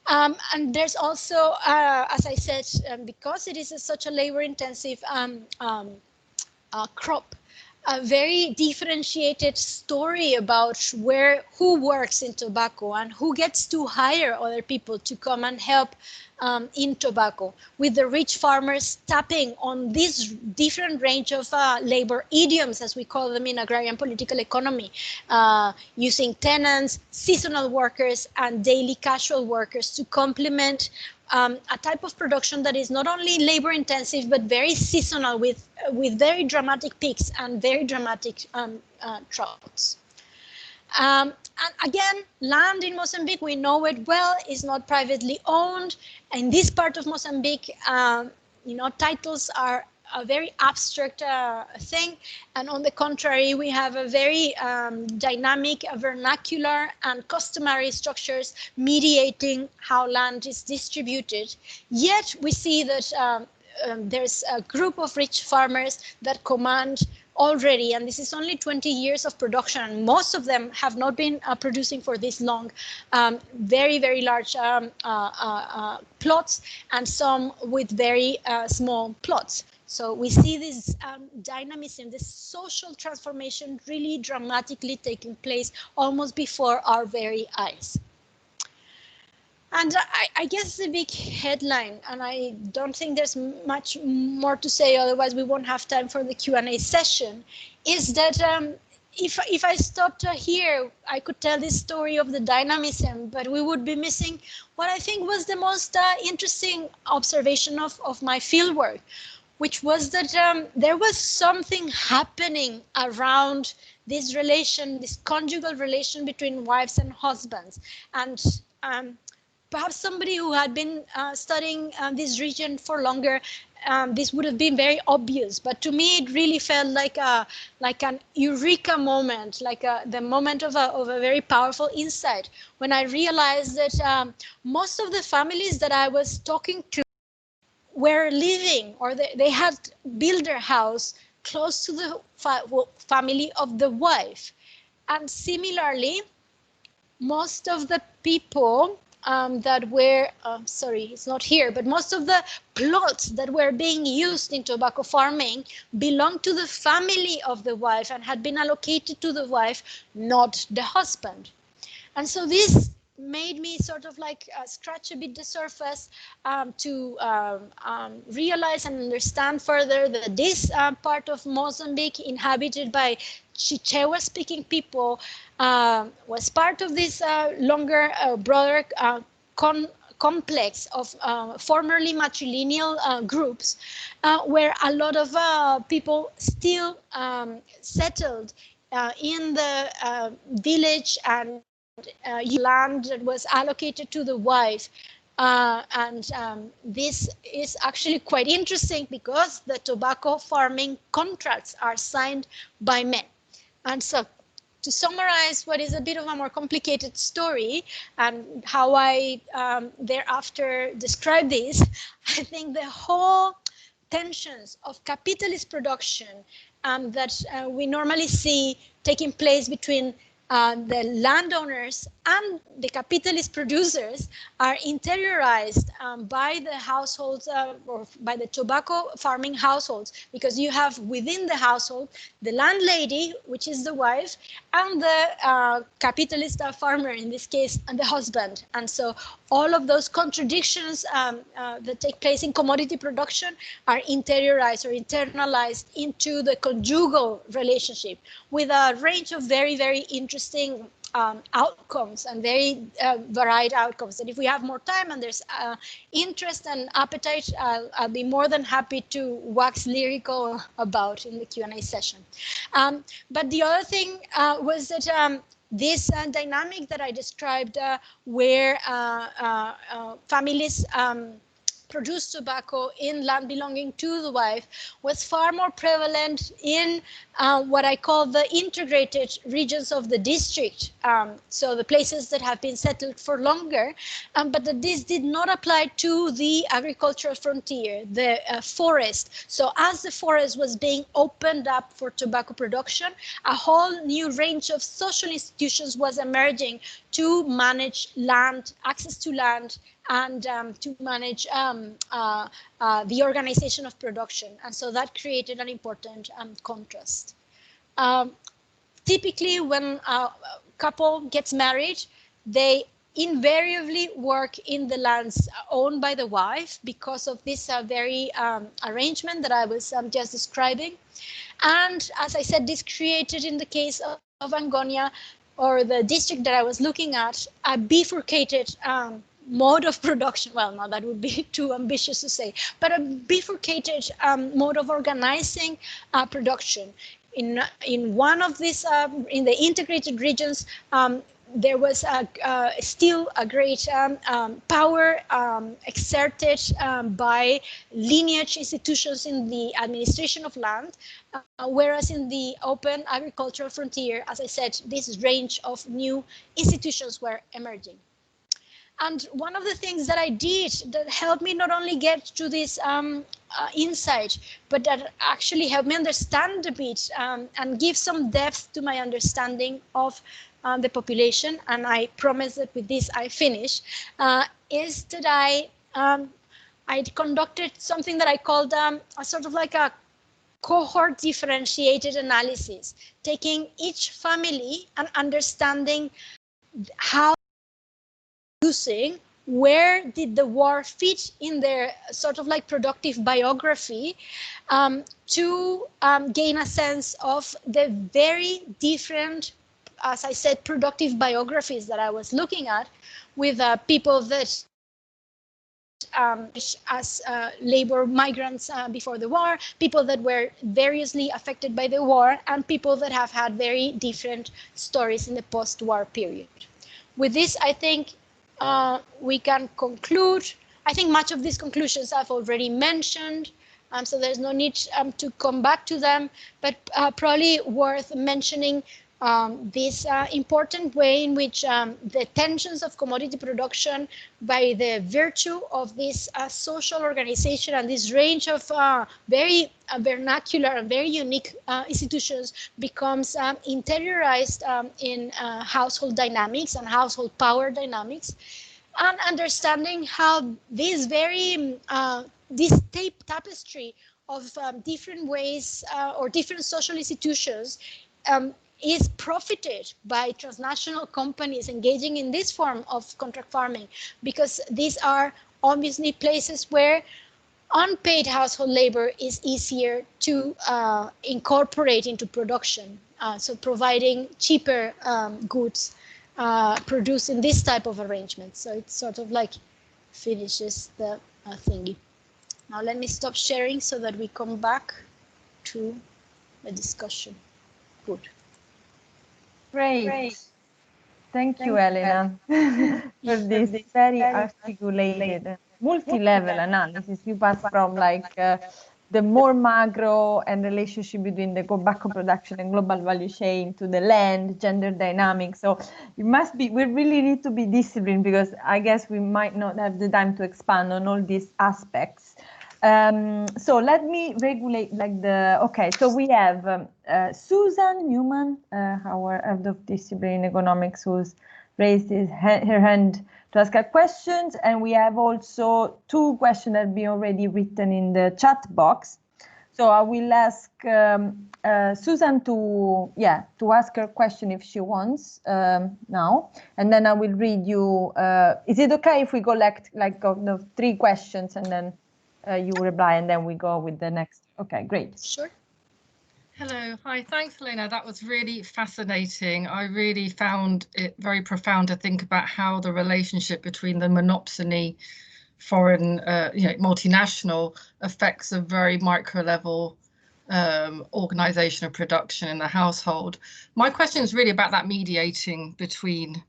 and there's also, as I said, because it is such a labor-intensive crop, a very differentiated story about who works in tobacco and who gets to hire other people to come and help in tobacco, with the rich farmers tapping on this different range of labor idioms, as we call them in agrarian political economy, using tenants, seasonal workers, and daily casual workers to complement a type of production that is not only labor intensive, but very seasonal, with very dramatic peaks and very dramatic troughs. And again, land in Mozambique, we know it well, is not privately owned. In this part of Mozambique, titles are a very abstract thing. And on the contrary, we have a very dynamic vernacular and customary structures mediating how land is distributed. Yet we see that there's a group of rich farmers that command already, and this is only 20 years of production, and most of them have not been producing for this long, very, very large plots, and some with very small plots. So we see this dynamism, this social transformation really dramatically taking place almost before our very eyes. And I guess the big headline, and I don't think there's much more to say, otherwise we won't have time for the Q&A session, is that if I stopped here, I could tell this story of the dynamism, but we would be missing what I think was the most interesting observation of my fieldwork, which was that there was something happening around this relation, this conjugal relation between wives and husbands. And perhaps somebody who had been studying this region for longer, this would have been very obvious. But to me, it really felt like an eureka moment, like the moment of a very powerful insight, when I realized that most of the families that I was talking to were living, or they had built their house close to the family of the wife. And similarly, most of the people that were, sorry, it's not here, but most of the plots that were being used in tobacco farming belonged to the family of the wife and had been allocated to the wife, not the husband. And so this made me sort of like scratch a bit the surface to realize and understand further that this part of Mozambique, inhabited by Chichewa-speaking people, was part of this longer, broader complex of formerly matrilineal groups, where a lot of people still settled in the village and land that was allocated to the wife. This is actually quite interesting because the tobacco farming contracts are signed by men. And so to summarize what is a bit of a more complicated story and how I thereafter describe this, I think the whole tensions of capitalist production that we normally see taking place between the landowners and the capitalist producers are interiorized by the households or by the tobacco farming households, because you have within the household the landlady, which is the wife, and the capitalist farmer, in this case, and the husband. And so all of those contradictions that take place in commodity production are interiorized or internalized into the conjugal relationship, with a range of very, very interesting outcomes and very varied outcomes. And if we have more time and there's interest and appetite, I'll be more than happy to wax lyrical about in the Q&A session. But the other thing was that this dynamic that I described, where families produce tobacco in land belonging to the wife, was far more prevalent in what I call the integrated regions of the district. So the places that have been settled for longer, but that this did not apply to the agricultural frontier, the forest. So as the forest was being opened up for tobacco production, a whole new range of social institutions was emerging to manage land, access to land, and to manage the organization of production. And so that created an important contrast. Typically, when a couple gets married, they invariably work in the lands owned by the wife because of this very arrangement that I was just describing. And as I said, this created, in the case of Angonia, or the district that I was looking at, a bifurcated mode of production. Well, no, that would be too ambitious to say, but a bifurcated mode of organizing production. In one of these, in the integrated regions, there was still a great power exerted by lineage institutions in the administration of land, whereas in the open agricultural frontier, as I said, this range of new institutions were emerging. And one of the things that I did that helped me not only get to this insight, but that actually helped me understand a bit and give some depth to my understanding of the population, and I promise that with this I finish, is that I conducted something that I called a sort of like a cohort differentiated analysis, taking each family and understanding how using, where did the war fit in their sort of like productive biography, to gain a sense of the very different, as I said, productive biographies that I was looking at, with people that as labor migrants before the war, people that were variously affected by the war, and people that have had very different stories in the post-war period. With this, I think we can conclude. I think much of these conclusions I've already mentioned, so there's no need to come back to them, but probably worth mentioning this important way in which the tensions of commodity production, by the virtue of this social organization and this range of very vernacular and very unique institutions, becomes interiorized in household dynamics and household power dynamics, and understanding how this very this tapestry of different ways or different social institutions is profited by transnational companies engaging in this form of contract farming, because these are obviously places where unpaid household labor is easier to incorporate into production. So providing cheaper goods produced in this type of arrangement. So it sort of like finishes the thingy. Now let me stop sharing so that we come back to the discussion. Good. Great. Thank you, Helena, for this very articulated, multi-level analysis. You pass from like the more macro and relationship between the tobacco production and global value chain to the land, gender dynamics. So it must be, we really need to be disciplined, because I guess we might not have the time to expand on all these aspects. So let me regulate like okay, so we have Susan Newman, our head of discipline in economics, who's raised her hand to ask her questions, and we have also 2 questions that have been already written in the chat box. So I will ask Susan to ask her question if she wants now, and then I will read you. Is it okay if we collect like 3 questions and then you reply, and then we go with the next? Okay, great. Sure. Hello, hi, thanks Helena, that was really fascinating. I really found it very profound to think about how the relationship between the monopsony, foreign, multinational affects a very micro level organization of production in the household. My question is really about that mediating between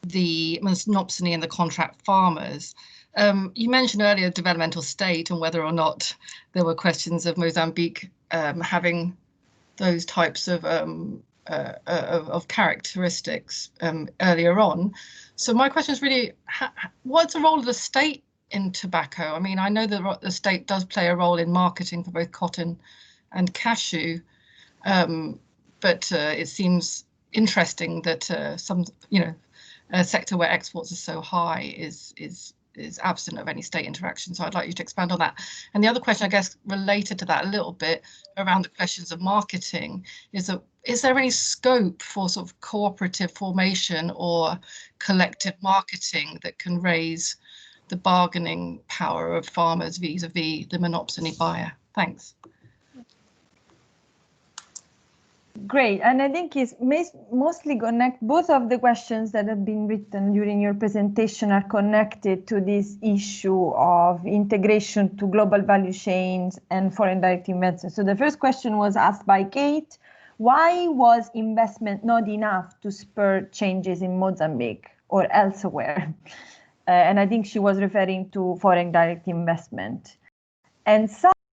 the monopsony and the contract farmers. You mentioned earlier developmental state and whether or not there were questions of Mozambique having those types of characteristics earlier on. So my question is really, what's the role of the state in tobacco? I mean, I know that the state does play a role in marketing for both cotton and cashew, but it seems interesting that a sector where exports are so high is absent of any state interaction. So I'd like you to expand on that. And the other question, I guess, related to that a little bit around the questions of marketing is there any scope for sort of cooperative formation or collective marketing that can raise the bargaining power of farmers vis-a-vis the monopsony buyer? Thanks. Great, and I think it's mostly both of the questions that have been written during your presentation are connected to this issue of integration to global value chains and foreign direct investment. So the first question was asked by Kate: why was investment not enough to spur changes in Mozambique or elsewhere? And I think she was referring to foreign direct investment. And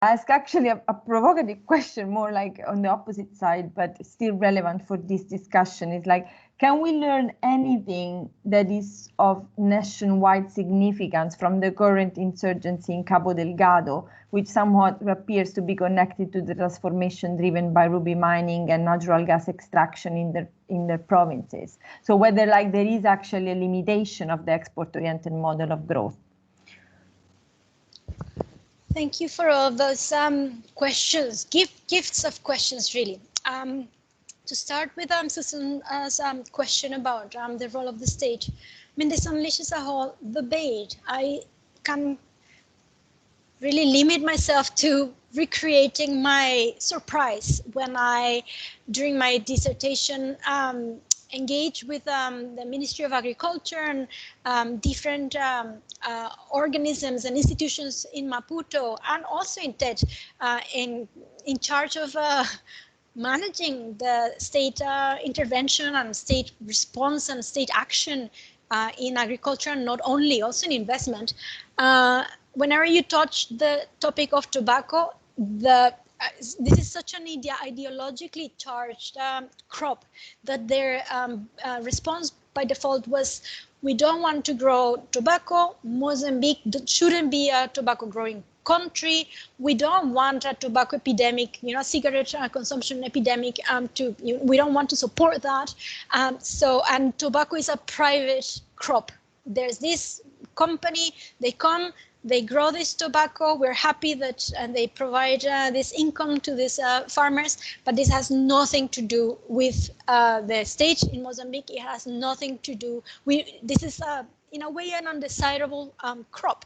ask actually a provocative question, more like on the opposite side, but still relevant for this discussion. Is like, can we learn anything that is of nationwide significance from the current insurgency in Cabo Delgado, which somewhat appears to be connected to the transformation driven by ruby mining and natural gas extraction in the provinces? So whether like there is actually a limitation of the export-oriented model of growth. Thank you for all those questions, gifts of questions, really. To start with Susan's question about the role of the state, I mean, this unleashes a whole debate. I can really limit myself to recreating my surprise when I, during my dissertation, engage with the Ministry of Agriculture and different organisms and institutions in Maputo, and also in TED, in charge of managing the state intervention and state response and state action in agriculture, and not only, also in investment. Whenever you touch the topic of tobacco, this is such an ideologically charged crop that their response by default was, we don't want to grow tobacco. Mozambique shouldn't be a tobacco growing country. We don't want a tobacco epidemic, cigarette consumption epidemic. We don't want to support that. And tobacco is a private crop. There's this company, they come, they grow this tobacco. We're happy that they provide this income to these farmers, but this has nothing to do with the state in Mozambique. It has nothing to do with, this is in a way an undesirable crop.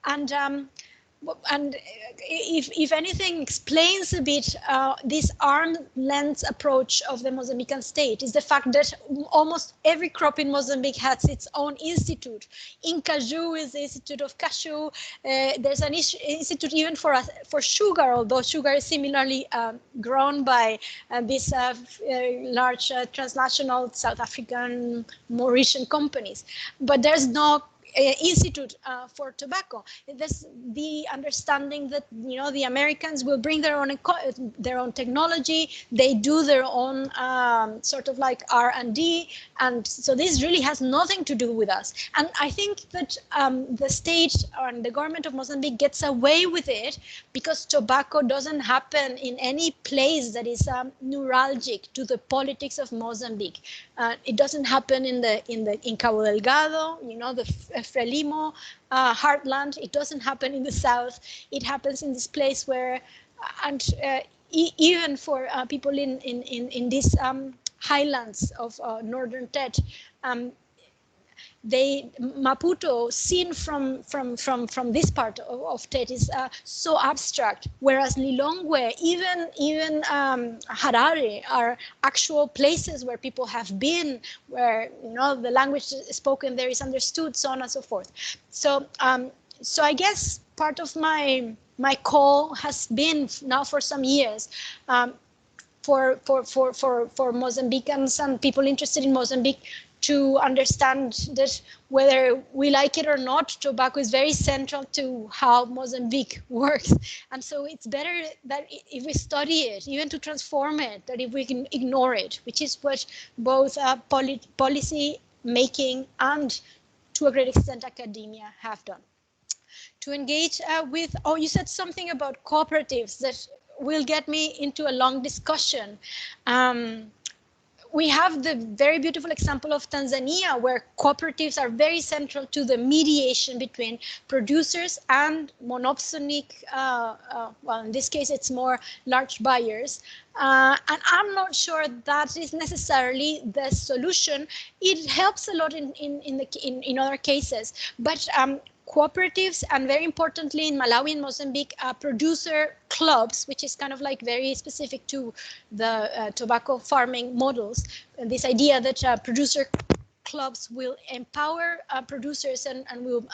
And if anything explains a bit this arm's length approach of the Mozambican state, is the fact that almost every crop in Mozambique has its own institute. In cashew is the Institute of Cashew. There's an institute even for sugar, although sugar is similarly grown by these large transnational South African, Mauritian companies. But there's no institute for tobacco. There's the understanding that, you know, the Americans will bring their own technology. They do their own sort of like R&D, and so this really has nothing to do with us. And I think that the state and the government of Mozambique gets away with it because tobacco doesn't happen in any place that is neuralgic to the politics of Mozambique. It doesn't happen in Cabo Delgado, you know, the Frelimo heartland. It doesn't happen in the south. It happens in this place where, even for people in these highlands of northern Tet, Maputo, seen from this part of Tet, is so abstract, whereas Lilongwe, even Harare are actual places where people have been, where, you know, the language spoken there is understood, so on and so forth. So so I guess part of my call has been now for some years for Mozambicans and people interested in Mozambique to understand that whether we like it or not, tobacco is very central to how Mozambique works. And so it's better that if we study it, even to transform it, that if we can ignore it, which is what both policy making and, to a great extent, academia have done. To engage with, oh, you said something about cooperatives that will get me into a long discussion. We have the very beautiful example of Tanzania, where cooperatives are very central to the mediation between producers and monopsonic, well, in this case, it's more large buyers. And I'm not sure that is necessarily the solution. It helps a lot in other cases, but cooperatives, and very importantly in Malawi and Mozambique, producer clubs, which is kind of like very specific to the tobacco farming models. And this idea that producer clubs will empower producers and will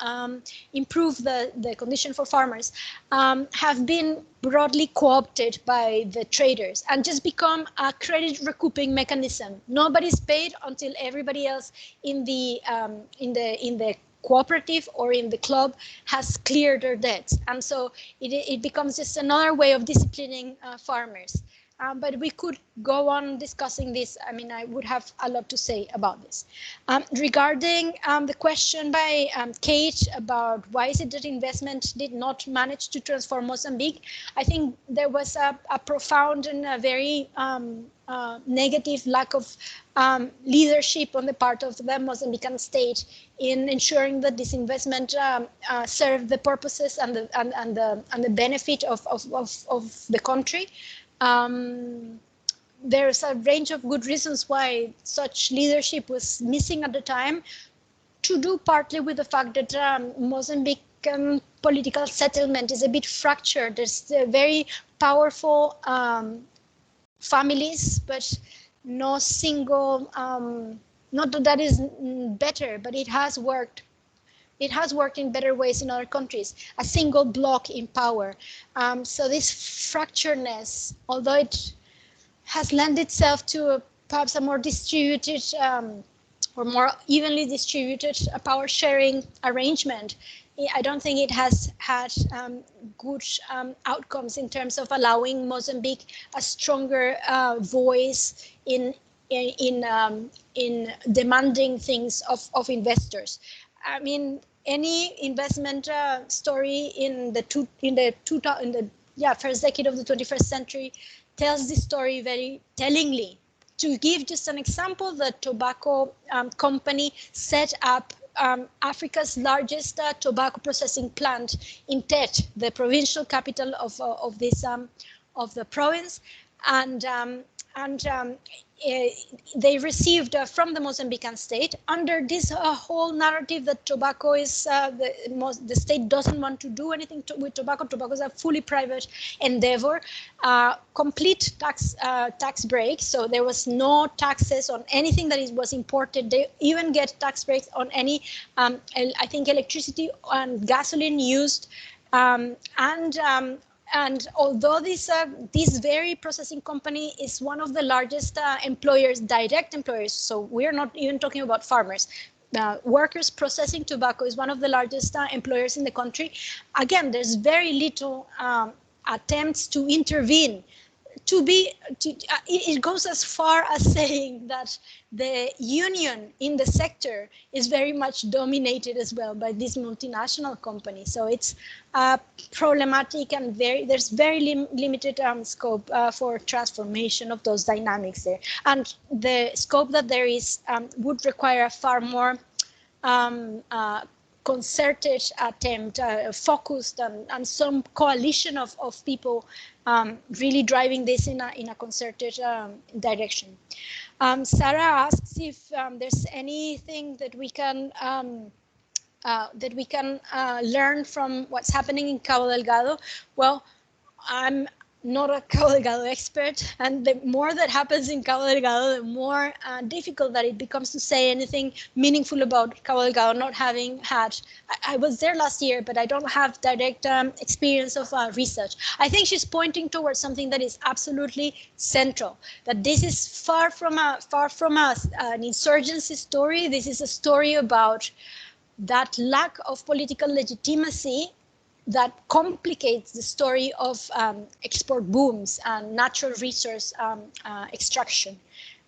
improve the condition for farmers, have been broadly co-opted by the traders and just become a credit recouping mechanism. Nobody's paid until everybody else in the cooperative or in the club has cleared their debts. And so it becomes just another way of disciplining farmers. But we could go on discussing this. I mean, I would have a lot to say about this. Regarding the question by Kate about why is it that investment did not manage to transform Mozambique, I think there was a profound and a very negative lack of leadership on the part of the Mozambican state in ensuring that this investment served the purposes and the benefit of the country. There's a range of good reasons why such leadership was missing at the time, to do partly with the fact that Mozambican political settlement is a bit fractured. There's very powerful families, but no single, not that that is better, but it has worked. It has worked in better ways in other countries, a single block in power. So this fracturedness, although it has lent itself to perhaps a more distributed or more evenly distributed power sharing arrangement, I don't think it has had good outcomes in terms of allowing Mozambique a stronger voice in demanding things of investors. I mean, any investment story in the first decade of the 21st century tells this story very tellingly. To give just an example, the tobacco company set up Africa's largest tobacco processing plant in Tet, the provincial capital of the province, and they received from the Mozambican state, under this whole narrative that tobacco is the state doesn't want to do anything with tobacco. Tobacco is a fully private endeavor. Complete tax breaks, so there was no taxes on anything that was imported. They even get tax breaks on any, I think, electricity and gasoline used, and although this very processing company is one of the largest employers, direct employers, so we're not even talking about farmers, workers processing tobacco is one of the largest employers in the country. Again, there's very little attempts to intervene. It goes as far as saying that the union in the sector is very much dominated as well by these multinational companies. So it's problematic, and there's very limited scope for transformation of those dynamics there. And the scope that there is would require a far more concerted attempt, focused, and some coalition of people really driving this in a concerted direction. Sarah asks if there's anything that we can learn from what's happening in Cabo Delgado. Well, I'm not a Cabo Delgado expert, and the more that happens in Cabo Delgado, the more difficult that it becomes to say anything meaningful about Cabo Delgado, not having had, I was there last year, but I don't have direct experience of research. I think she's pointing towards something that is absolutely central, that this is far from an insurgency story. This is a story about that lack of political legitimacy that complicates the story of export booms and natural resource extraction.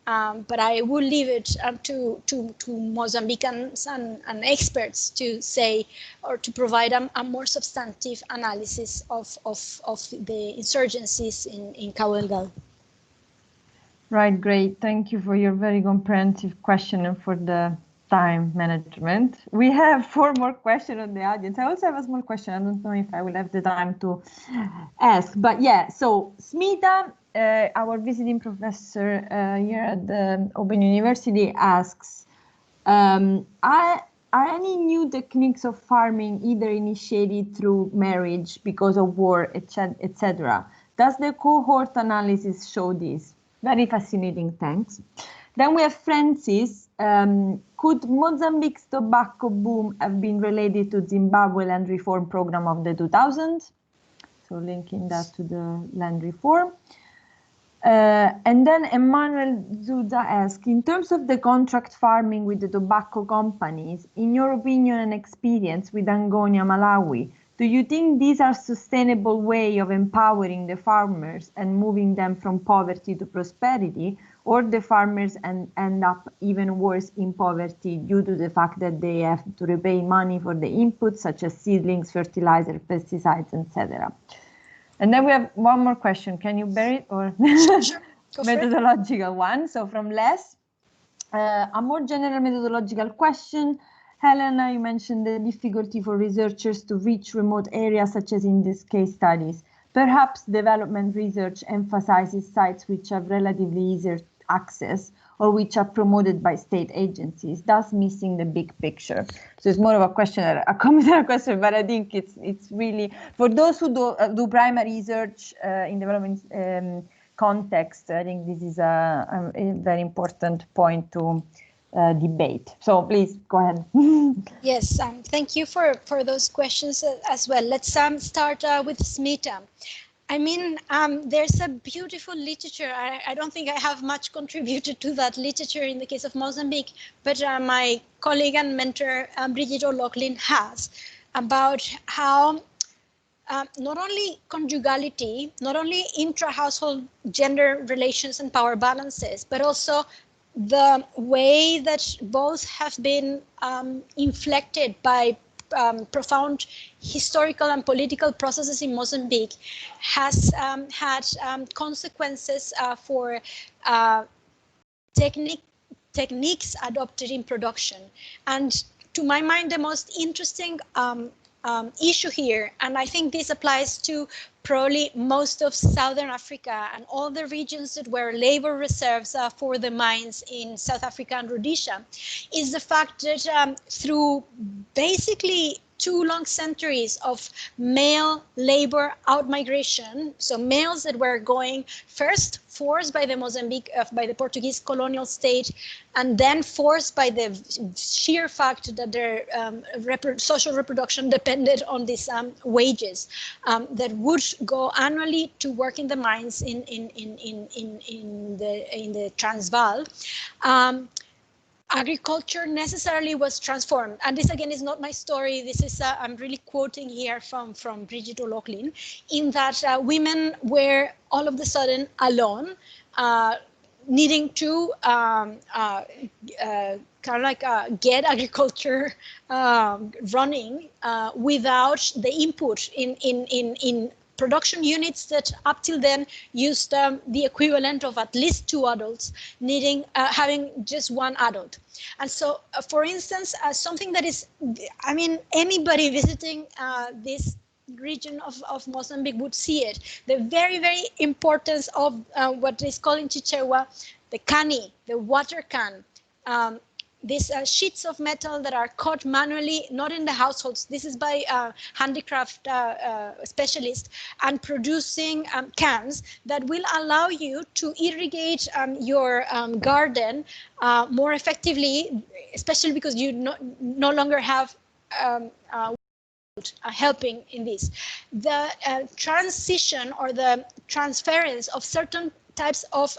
But I will leave it to Mozambicans and experts to say, or to provide a more substantive analysis of the insurgencies in Cabo Delgado. Right, great. Thank you for your very comprehensive question and for the time management. We have 4 more questions on the audience. I also have a small question. I don't know if I will have the time to ask, but yeah. So Smita, our visiting professor here at the Open University, asks, are any new techniques of farming either initiated through marriage because of war, etc.? Does the cohort analysis show this? Very fascinating, thanks. Then we have Francis. Could Mozambique's tobacco boom have been related to Zimbabwe land reform program of the 2000s? So linking that to the land reform. And then Emmanuel Zuda asks, in terms of the contract farming with the tobacco companies, in your opinion and experience with Angola, Malawi, do you think these are sustainable way of empowering the farmers and moving them from poverty to prosperity, or the farmers end up even worse in poverty due to the fact that they have to repay money for the inputs such as seedlings, fertilizer, pesticides, etc.? And then we have one more question. Can you bear it, or Sure. methodological one? So from Les, a more general methodological question. Helena, you mentioned the difficulty for researchers to reach remote areas, such as in this case studies. Perhaps development research emphasizes sites which have relatively easier access or which are promoted by state agencies, thus missing the big picture. So it's more of a question, a commentary question, but I think it's really, for those who do primary research in development context, I think this is a very important point to debate. So please go ahead. Yes, thank you for those questions as well. Let's start with Smita. I mean, there's a beautiful literature. I don't think I have much contributed to that literature in the case of Mozambique, but my colleague and mentor, Bridget O'Loughlin, has, about how not only conjugality, not only intra-household gender relations and power balances, but also the way that both have been inflected by profound historical and political processes in Mozambique has had consequences for techniques adopted in production. And to my mind, the most interesting issue here, and I think this applies to probably most of Southern Africa and all the regions that were labor reserves for the mines in South Africa and Rhodesia, is the fact that through basically 2 long centuries of male labor outmigration, so males that were going first forced by the Portuguese colonial state, and then forced by the sheer fact that their social reproduction depended on these wages that would go annually to work in the mines in the Transvaal. agriculture necessarily was transformed. And this again is not my story. This is I'm really quoting here from Bridget O'Loughlin, in that women were all of a sudden alone, needing to kind of like get agriculture running without the input in production units that up till then used the equivalent of at least 2 adults, needing having just 1 adult. And so, for instance, something that is, I mean, anybody visiting this region of Mozambique would see it. The very, very importance of what is called in Chichewa, the cani, the water can. These sheets of metal that are cut manually, not in the households. This is by handicraft specialists, and producing cans that will allow you to irrigate your garden more effectively, especially because you no longer have helping in this. The transition or the transference of certain types of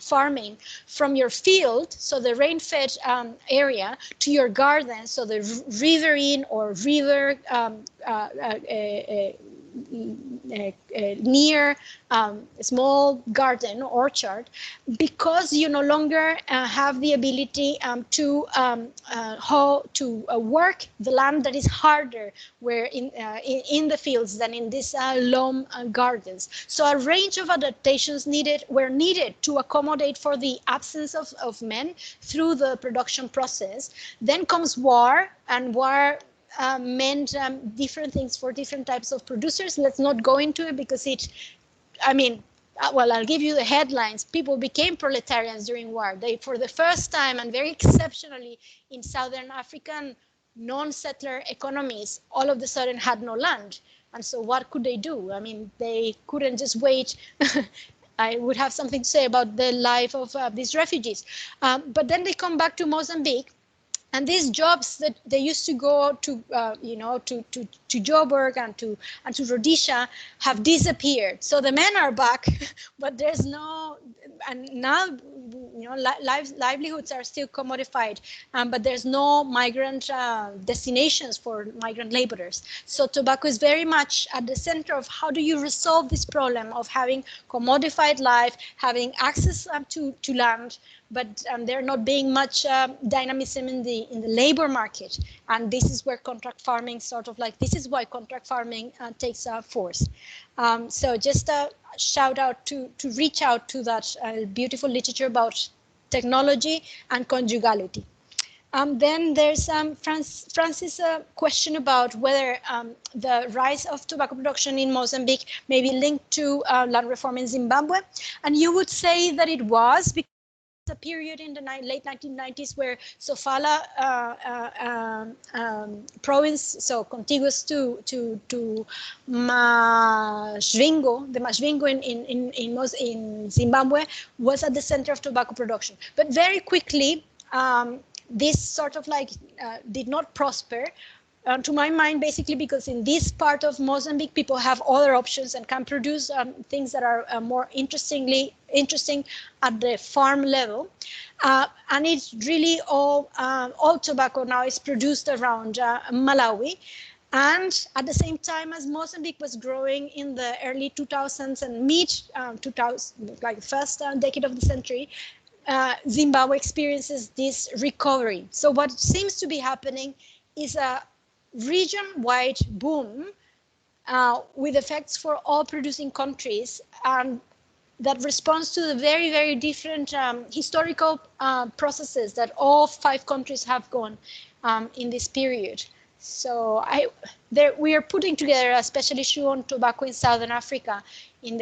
farming from your field, so the rain-fed area, to your garden, so the riverine or river near a small garden orchard, because you no longer have the ability to work the land that is harder where in the fields than in these loam gardens. So a range of adaptations were needed to accommodate for the absence of men through the production process. Then comes war, and war meant different things for different types of producers. Let's not go into it because I mean, well, I'll give you the headlines. People became proletarians during war. They, for the first time and very exceptionally in Southern African non-settler economies, all of a sudden had no land. And so what could they do? I mean, they couldn't just wait. I would have something to say about the life of these refugees. But then they come back to Mozambique. And these jobs that they used to go to, to Joburg and to Rhodesia have disappeared. So the men are back, but there's no, and now, livelihoods are still commodified, but there's no migrant destinations for migrant laborers. So tobacco is very much at the center of how do you resolve this problem of having commodified life, having access to land, but there not being much dynamism in the labor market. And this is where contract farming this is why contract farming takes force. So just a shout out to reach out to that beautiful literature about technology and conjugality. Then there's Francis' question about whether the rise of tobacco production in Mozambique may be linked to land reform in Zimbabwe. And you would say that it was, because a period in the late 1990s where Sofala province, so contiguous to Masvingo, the Masvingo in Zimbabwe, was at the center of tobacco production. But very quickly, this did not prosper. To my mind, basically because in this part of Mozambique, people have other options and can produce things that are more interesting at the farm level. And it's really all tobacco now is produced around Malawi. And at the same time as Mozambique was growing in the early 2000s and mid 2000s, like the first decade of the century, Zimbabwe experiences this recovery. So what seems to be happening is a region-wide boom with effects for all producing countries, and that responds to the very, very different historical processes that all 5 countries have gone in this period. So we are putting together a special issue on tobacco in Southern Africa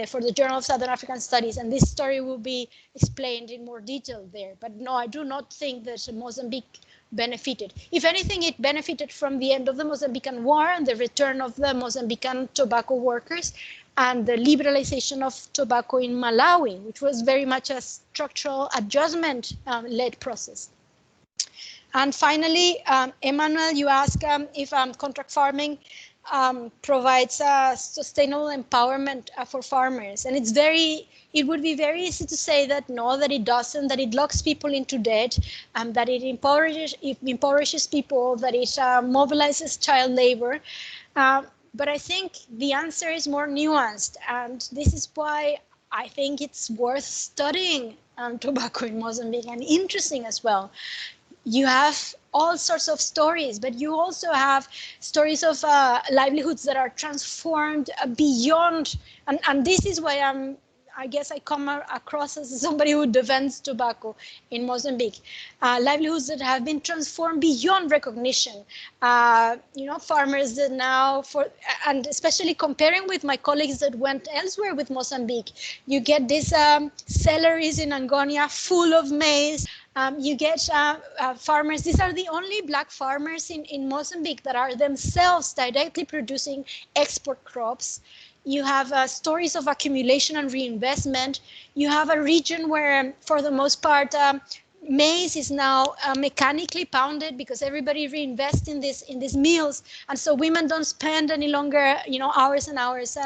for the Journal of Southern African Studies, and this story will be explained in more detail there. But no, I do not think that Mozambique benefited. If anything, it benefited from the end of the Mozambican War and the return of the Mozambican tobacco workers and the liberalization of tobacco in Malawi, which was very much a structural adjustment-led process. And finally, Emmanuel, you ask if contract farming provides sustainable empowerment for farmers. And it would be very easy to say that no, that it doesn't, that it locks people into debt, that it impoverishes people, that it mobilizes child labor. But I think the answer is more nuanced, and this is why I think it's worth studying tobacco in Mozambique, and interesting as well. You have all sorts of stories, but you also have stories of livelihoods that are transformed beyond, and this is why I guess I come across as somebody who defends tobacco in Mozambique. Livelihoods that have been transformed beyond recognition. Farmers that now, and especially comparing with my colleagues that went elsewhere with Mozambique, you get these cellaries in Angola full of maize. You get farmers, these are the only Black farmers in Mozambique that are themselves directly producing export crops. You have stories of accumulation and reinvestment. You have a region where, for the most part, maize is now mechanically pounded because everybody reinvests in these mills, and so women don't spend any longer, hours and hours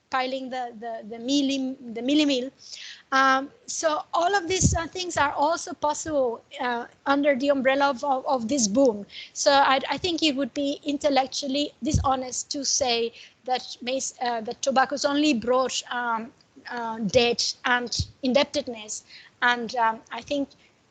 piling the mealie mill. So all of these things are also possible under the umbrella of this boom. So I think it would be intellectually dishonest to say that tobacco's only brought debt and indebtedness. And I think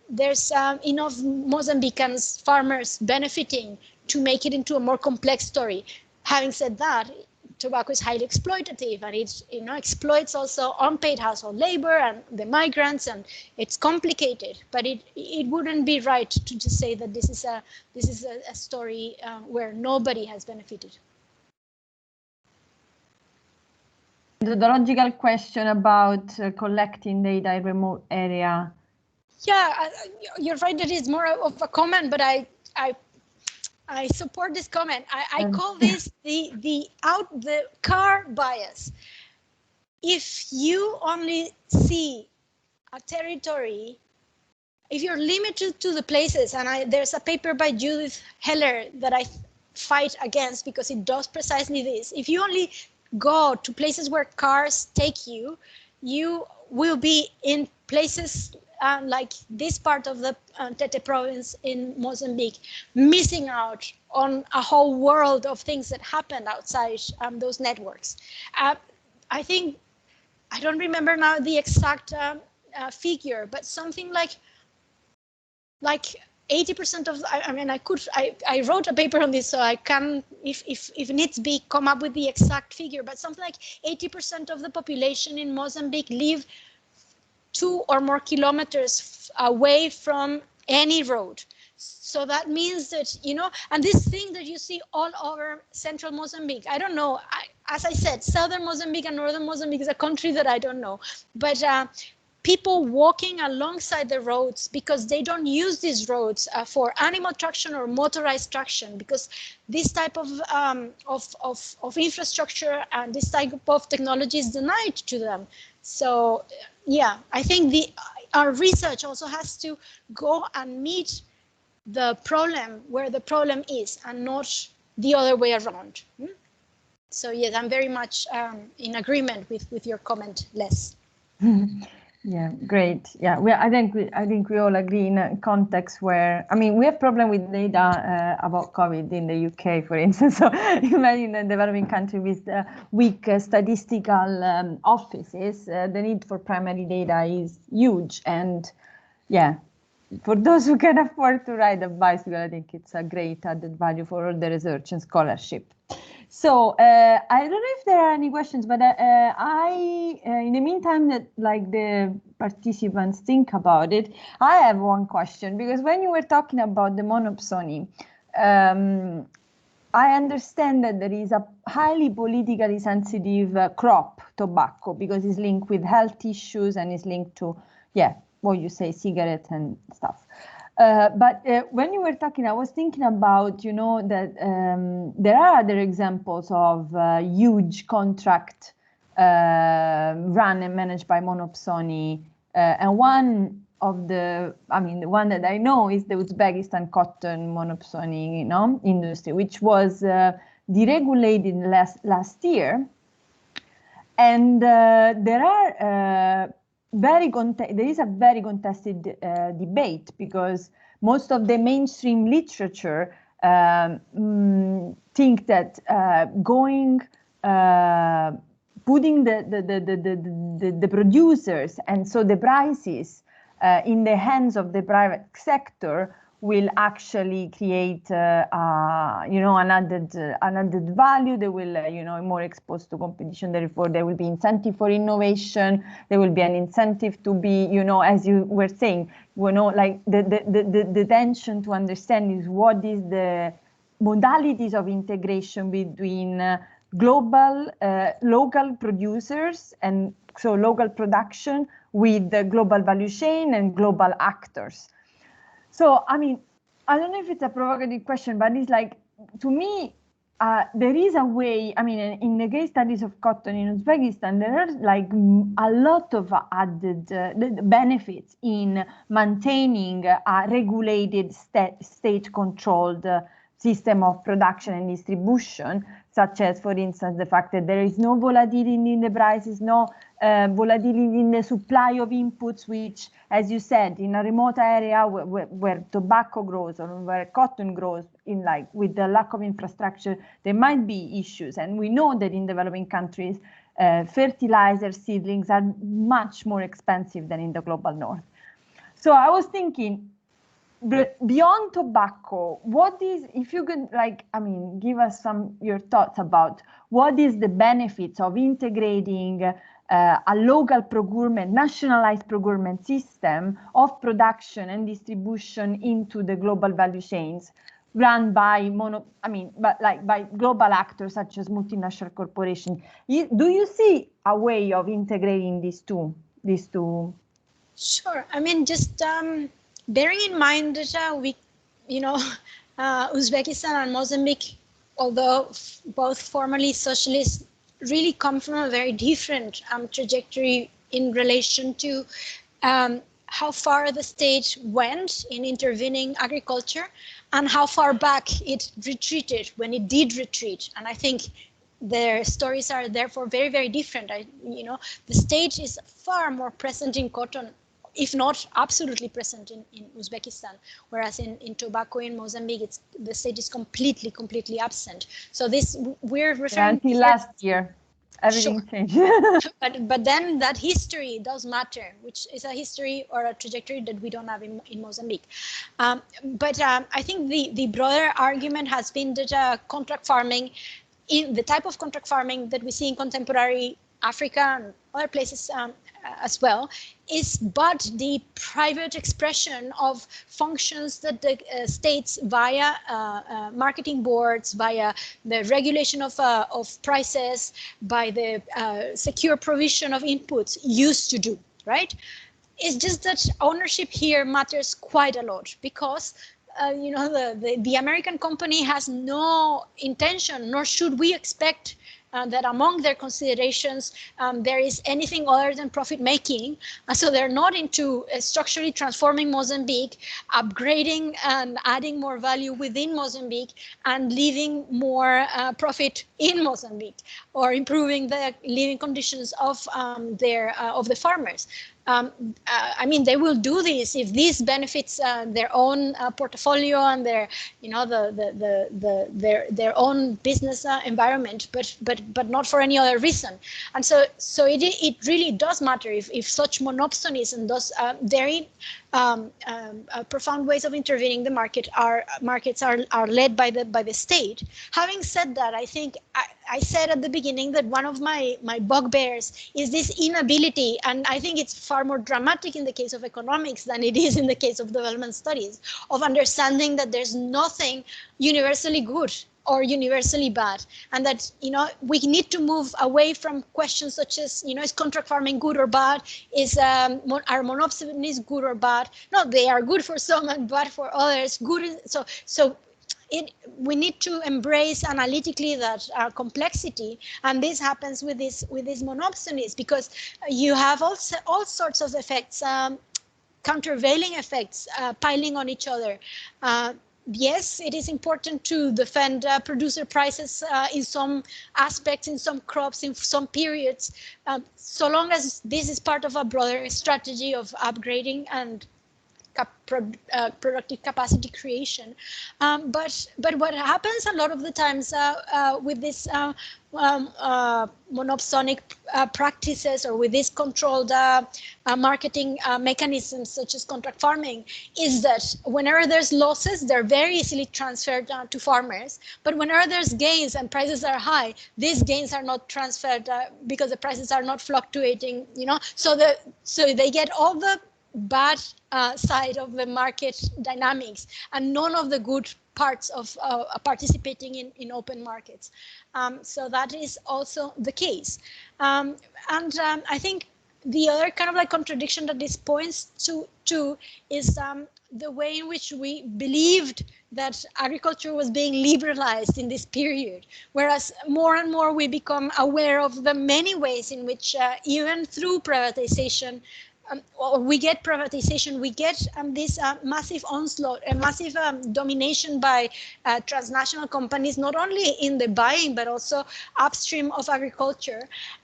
there's enough Mozambicans, farmers benefiting to make it into a more complex story. Having said that, tobacco is highly exploitative, and it exploits also unpaid household labor and the migrants, and it's complicated. But it wouldn't be right to just say that this is a story where nobody has benefited. The logical question about collecting data in remote area. Yeah, you're right. That is more of a comment, but I support this comment. I call this the car bias. If you only see a territory, if you're limited to the places, and there's a paper by Judith Heller that I fight against because it does precisely this. If you only go to places where cars take you, you will be in places like this part of the Tete province in Mozambique, missing out on a whole world of things that happened outside those networks. I think, I don't remember now the exact figure, but something like 80% of, I wrote a paper on this, so I can, if needs be, come up with the exact figure, but something like 80% of the population in Mozambique live 2 or more kilometers away from any road. So that means that, and this thing that you see all over central Mozambique, I don't know, as I said, southern Mozambique and northern Mozambique is a country that I don't know, but people walking alongside the roads because they don't use these roads for animal traction or motorized traction, because this type of infrastructure and this type of technology is denied to them. So yeah, I think our research also has to go and meet the problem where the problem is and not the other way around. So yes, I'm very much in agreement with your comment, Les. Yeah, great. Yeah, I think we all agree in a context where, we have problem with data about COVID in the UK, for instance. So imagine a developing country with weak statistical offices. The need for primary data is huge, and yeah, for those who can afford to ride a bicycle, I think it's a great added value for all the research and scholarship. So I don't know if there are any questions, but in the meantime that the participants think about it, I have one question, because when you were talking about the monopsony, I understand that there is a highly politically sensitive crop, tobacco, because it's linked with health issues and it's linked to, what you say, cigarettes and stuff. But when you were talking, I was thinking about, that there are other examples of huge contract run and managed by monopsony. And one of the one that I know is the Uzbekistan cotton monopsony, industry, which was deregulated last year. And there is a very contested debate, because most of the mainstream literature think that putting the producers and so the prices in the hands of the private sector will actually create, an added value. They will, more exposed to competition. Therefore, there will be incentive for innovation. There will be an incentive to be, as you were saying, like the tension to understand is what is the modalities of integration between global, local producers, and so local production with the global value chain and global actors. So, I mean, I don't know if it's a provocative question, but it's like, to me, there is a way. I mean, in the case studies of cotton in Uzbekistan, there are like a lot of added benefits in maintaining a regulated state-controlled system of production and distribution, such as, for instance, the fact that there is no volatility in the prices, no volatility in the supply of inputs, which, as you said, in a remote area where tobacco grows or where cotton grows, with the lack of infrastructure, there might be issues. And we know that in developing countries, fertilizer seedlings are much more expensive than in the global north. So I was thinking, beyond tobacco, what is, if you could, give us your thoughts about what is the benefits of integrating a local procurement, nationalized procurement system of production and distribution into the global value chains run by by global actors such as multinational corporations. Do you see a way of integrating these two? Sure. I mean, just bearing in mind that Uzbekistan and Mozambique, although both formerly socialist, really come from a very different trajectory in relation to how far the state went in intervening agriculture and how far back it retreated when it did retreat. And I think their stories are therefore very, very different. The state is far more present in cotton, if not absolutely present in Uzbekistan, whereas in tobacco in Mozambique, the state is completely absent. So this, we're referring until last year, everything changed. but then that history does matter, which is a history or a trajectory that we don't have in Mozambique. But I think the broader argument has been that contract farming, in the type of contract farming that we see in contemporary Africa and other places as well, is but the private expression of functions that the states via marketing boards, via the regulation of prices, by the secure provision of inputs used to do, right? It's just that ownership here matters quite a lot, because the American company has no intention, nor should we expect that among their considerations there is anything other than profit making. So they're not into structurally transforming Mozambique, upgrading and adding more value within Mozambique, and leaving more profit in Mozambique, or improving the living conditions of the farmers. I mean, they will do this if this benefits their own portfolio and their, their own business environment, but not for any other reason. And so it really does matter if such monopsonies and those very profound ways of intervening the markets are led by the state. Having said that, I think I said at the beginning that one of my bugbears is this inability, and I think it's far more dramatic in the case of economics than it is in the case of development studies, of understanding that there's nothing universally good or universally bad, and that we need to move away from questions such as is contract farming good or bad, is are monopsonies good or bad? No, they are good for some and bad for others. Good, so we need to embrace analytically that complexity, and this happens with these monopsonies, because you have also all sorts of effects, countervailing effects piling on each other. yes, it is important to defend producer prices in some aspects, in some crops, in some periods, so long as this is part of a broader strategy of upgrading and productive capacity creation. But what happens a lot of the times with this monopsonic practices, or with these controlled marketing mechanisms such as contract farming, is that whenever there's losses, they're very easily transferred to farmers. But whenever there's gains and prices are high, these gains are not transferred because the prices are not fluctuating, you know. So they get all the bad side of the market dynamics and none of the good parts of participating in open markets. So that is also the case. And I think the other kind of like contradiction that this points to is the way in which we believed that agriculture was being liberalized in this period, whereas more and more we become aware of the many ways in which even through privatization, or we get privatization, we get this massive onslaught, a massive domination by transnational companies, not only in the buying, but also upstream of agriculture.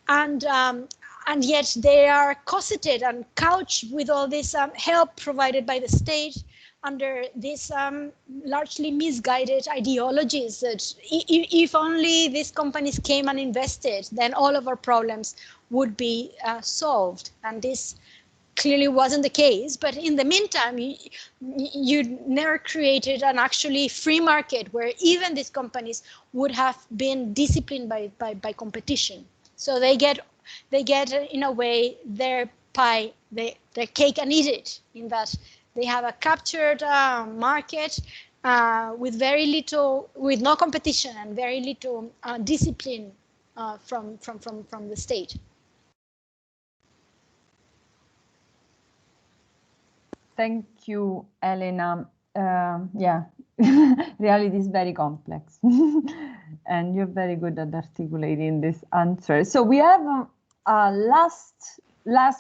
And yet they are cosseted and couched with all this help provided by the state under these largely misguided ideologies that if only these companies came and invested, then all of our problems would be solved. And this clearly wasn't the case, but in the meantime, you never created an actually free market where even these companies would have been disciplined by competition. So they get in a way their pie, their cake and eat it, in that they have a captured market with very little, with no competition and very little discipline from the state. Thank you, Helena. Yeah, reality is very complex and you're very good at articulating this answer. So we have a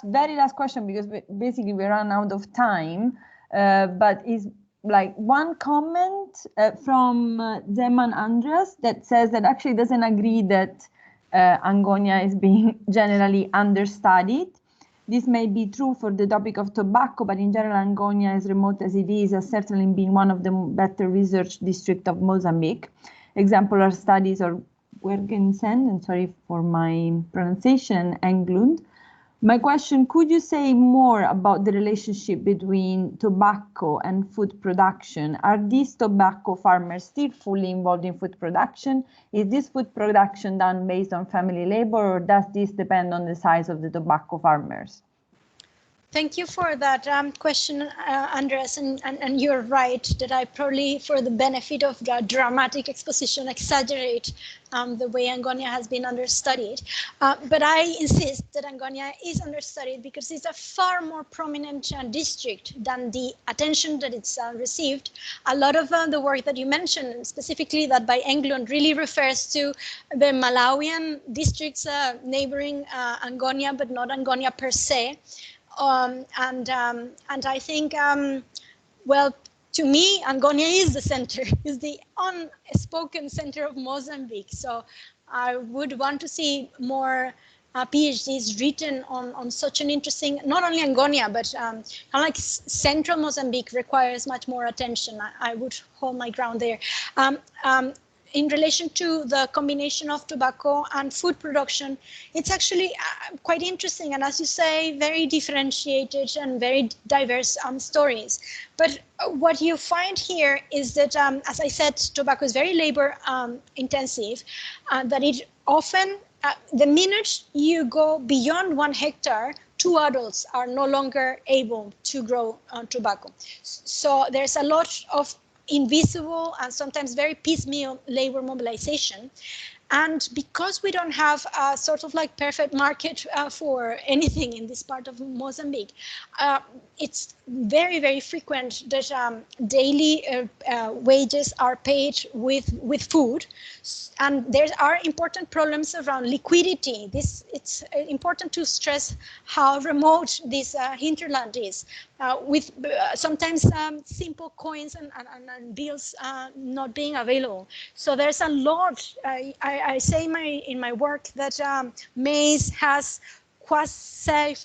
very last question, because basically we run out of time, but is like one comment from Zeman Andreas that says that actually doesn't agree that Angonia is being generally understudied. This may be true for the topic of tobacco, but in general, Angonia, as remote as it is, has certainly been one of the better research districts of Mozambique. Exemplar studies of Wergensen, and sorry for my pronunciation, Englund. My question, could you say more about the relationship between tobacco and food production? Are these tobacco farmers still fully involved in food production? Is this food production done based on family labor, or does this depend on the size of the tobacco farmers? Thank you for that question, Andres, and you're right that I probably, for the benefit of the dramatic exposition, exaggerate the way Angonia has been understudied. But I insist that Angonia is understudied because it's a far more prominent district than the attention that it's received. A lot of the work that you mentioned, specifically that by Englund, really refers to the Malawian districts neighboring Angonia, but not Angonia per se. And I think, well, to me, Angonia is the center, is the unspoken center of Mozambique. So I would want to see more PhDs written on such an interesting, not only Angonia, but kind of like central Mozambique requires much more attention. I would hold my ground there. In relation to the combination of tobacco and food production, it's actually quite interesting. And as you say, very differentiated and very diverse stories. But what you find here is that, as I said, tobacco is very labor intensive, that it often, the minute you go beyond 1 hectare, 2 adults are no longer able to grow tobacco. So there's a lot of invisible and sometimes very piecemeal labor mobilization. And because we don't have a sort of like perfect market for anything in this part of Mozambique, it's very, very frequent that daily wages are paid with food. And there are important problems around liquidity. It's important to stress how remote this hinterland is. with sometimes simple coins and bills not being available. So there's a lot. I say in my work that maize has quasi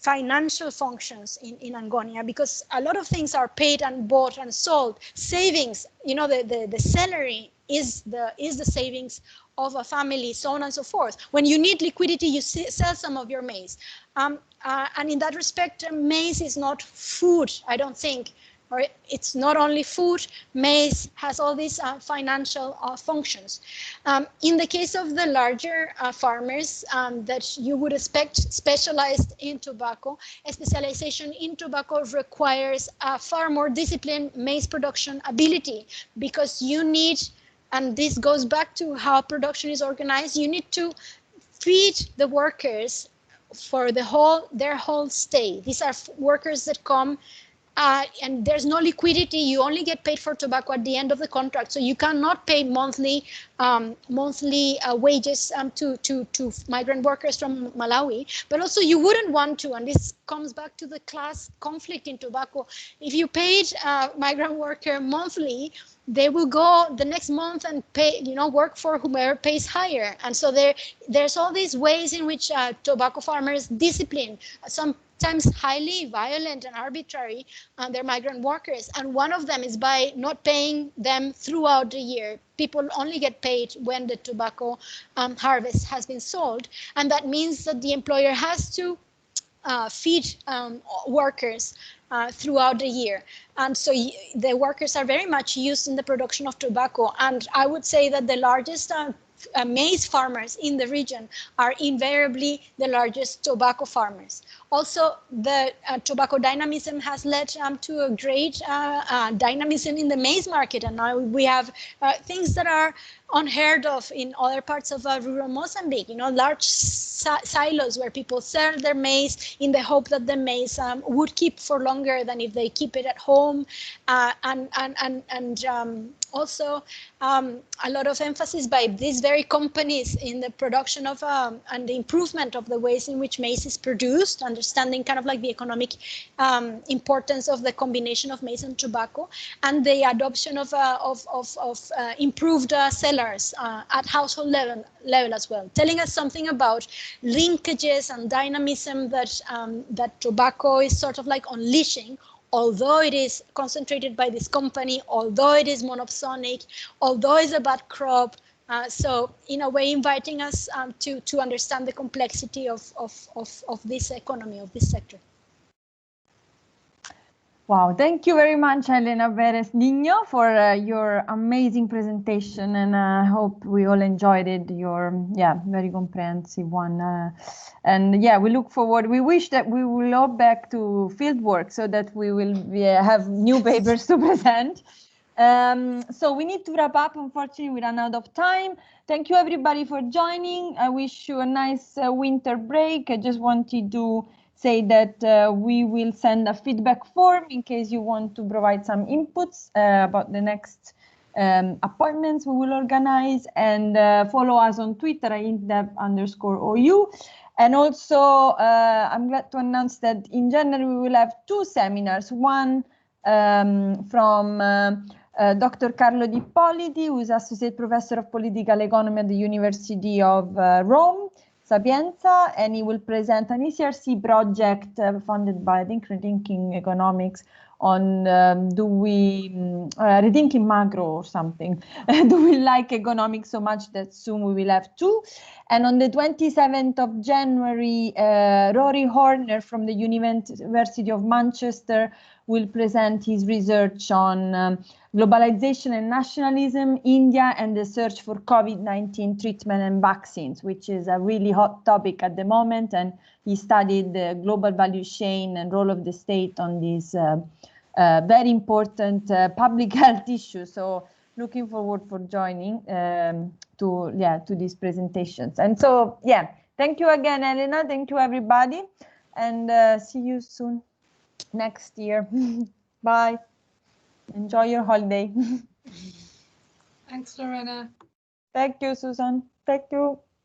financial functions in Angonia, because a lot of things are paid and bought and sold. Savings, the salary is the savings of a family, so on and so forth. When you need liquidity, you sell some of your maize. And in that respect, maize is not food, I don't think. Or it's not only food, maize has all these financial functions. In the case of the larger farmers that you would expect specialized in tobacco, a specialization in tobacco requires far more disciplined maize production ability, because you need, and this goes back to how production is organized, you need to feed the workers for their whole stay. These are workers that come and there's no liquidity. You only get paid for tobacco at the end of the contract, so you cannot pay monthly wages to migrant workers from Malawi. But also you wouldn't want to, and this comes back to the class conflict in tobacco. If you paid a migrant worker monthly, they will go the next month and pay, work for whomever pays higher. And so there's all these ways in which tobacco farmers discipline, sometimes highly violent and arbitrary, their migrant workers. And one of them is by not paying them throughout the year. People only get paid when the tobacco harvest has been sold. And that means that the employer has to feed workers throughout the year. And so the workers are very much used in the production of tobacco. And I would say that the largest maize farmers in the region are invariably the largest tobacco farmers. Also, the tobacco dynamism has led to a great dynamism in the maize market. And now we have things that are unheard of in other parts of rural Mozambique, large silos where people sell their maize in the hope that the maize would keep for longer than if they keep it at home. Also a lot of emphasis by these very companies in the production of and the improvement of the ways in which maize is produced, understanding kind of like the economic importance of the combination of maize and tobacco, and the adoption of improved sellers at household level as well, telling us something about linkages and dynamism that tobacco is sort of like unleashing, although it is concentrated by this company, although it is monopsonic, although it's a bad crop. So in a way, inviting us to understand the complexity of this economy, of this sector. Wow, thank you very much, Helena Pérez Niño, for your amazing presentation, and I hope we all enjoyed it. Your very comprehensive one, and we look forward. We wish that we will go back to fieldwork so that we will have new papers to present. So we need to wrap up. Unfortunately, we ran out of time. Thank you everybody for joining. I wish you a nice winter break. I just wanted to say that we will send a feedback form in case you want to provide some inputs about the next appointments we will organize, and follow us on Twitter at @indep_OU. And also, I'm glad to announce that in January we will have 2 seminars, one from Dr. Carlo Di Politi, who is Associate Professor of Political Economy at the University of Rome, Sapienza, and he will present an ESRC project funded by, I think, Rethinking Economics on rethinking macro or something. Do we like economics so much that soon we will have 2? And on the 27th of January, Rory Horner from the University of Manchester will present his research on globalization and nationalism, India, and the search for COVID-19 treatment and vaccines, which is a really hot topic at the moment. And he studied the global value chain and role of the state on this very important public health issue. So looking forward for joining to these presentations. And so, thank you again, Helena. Thank you, everybody. And see you soon next year. Bye. Enjoy your holiday. Thanks, Lorena. Thank you, Susan. Thank you.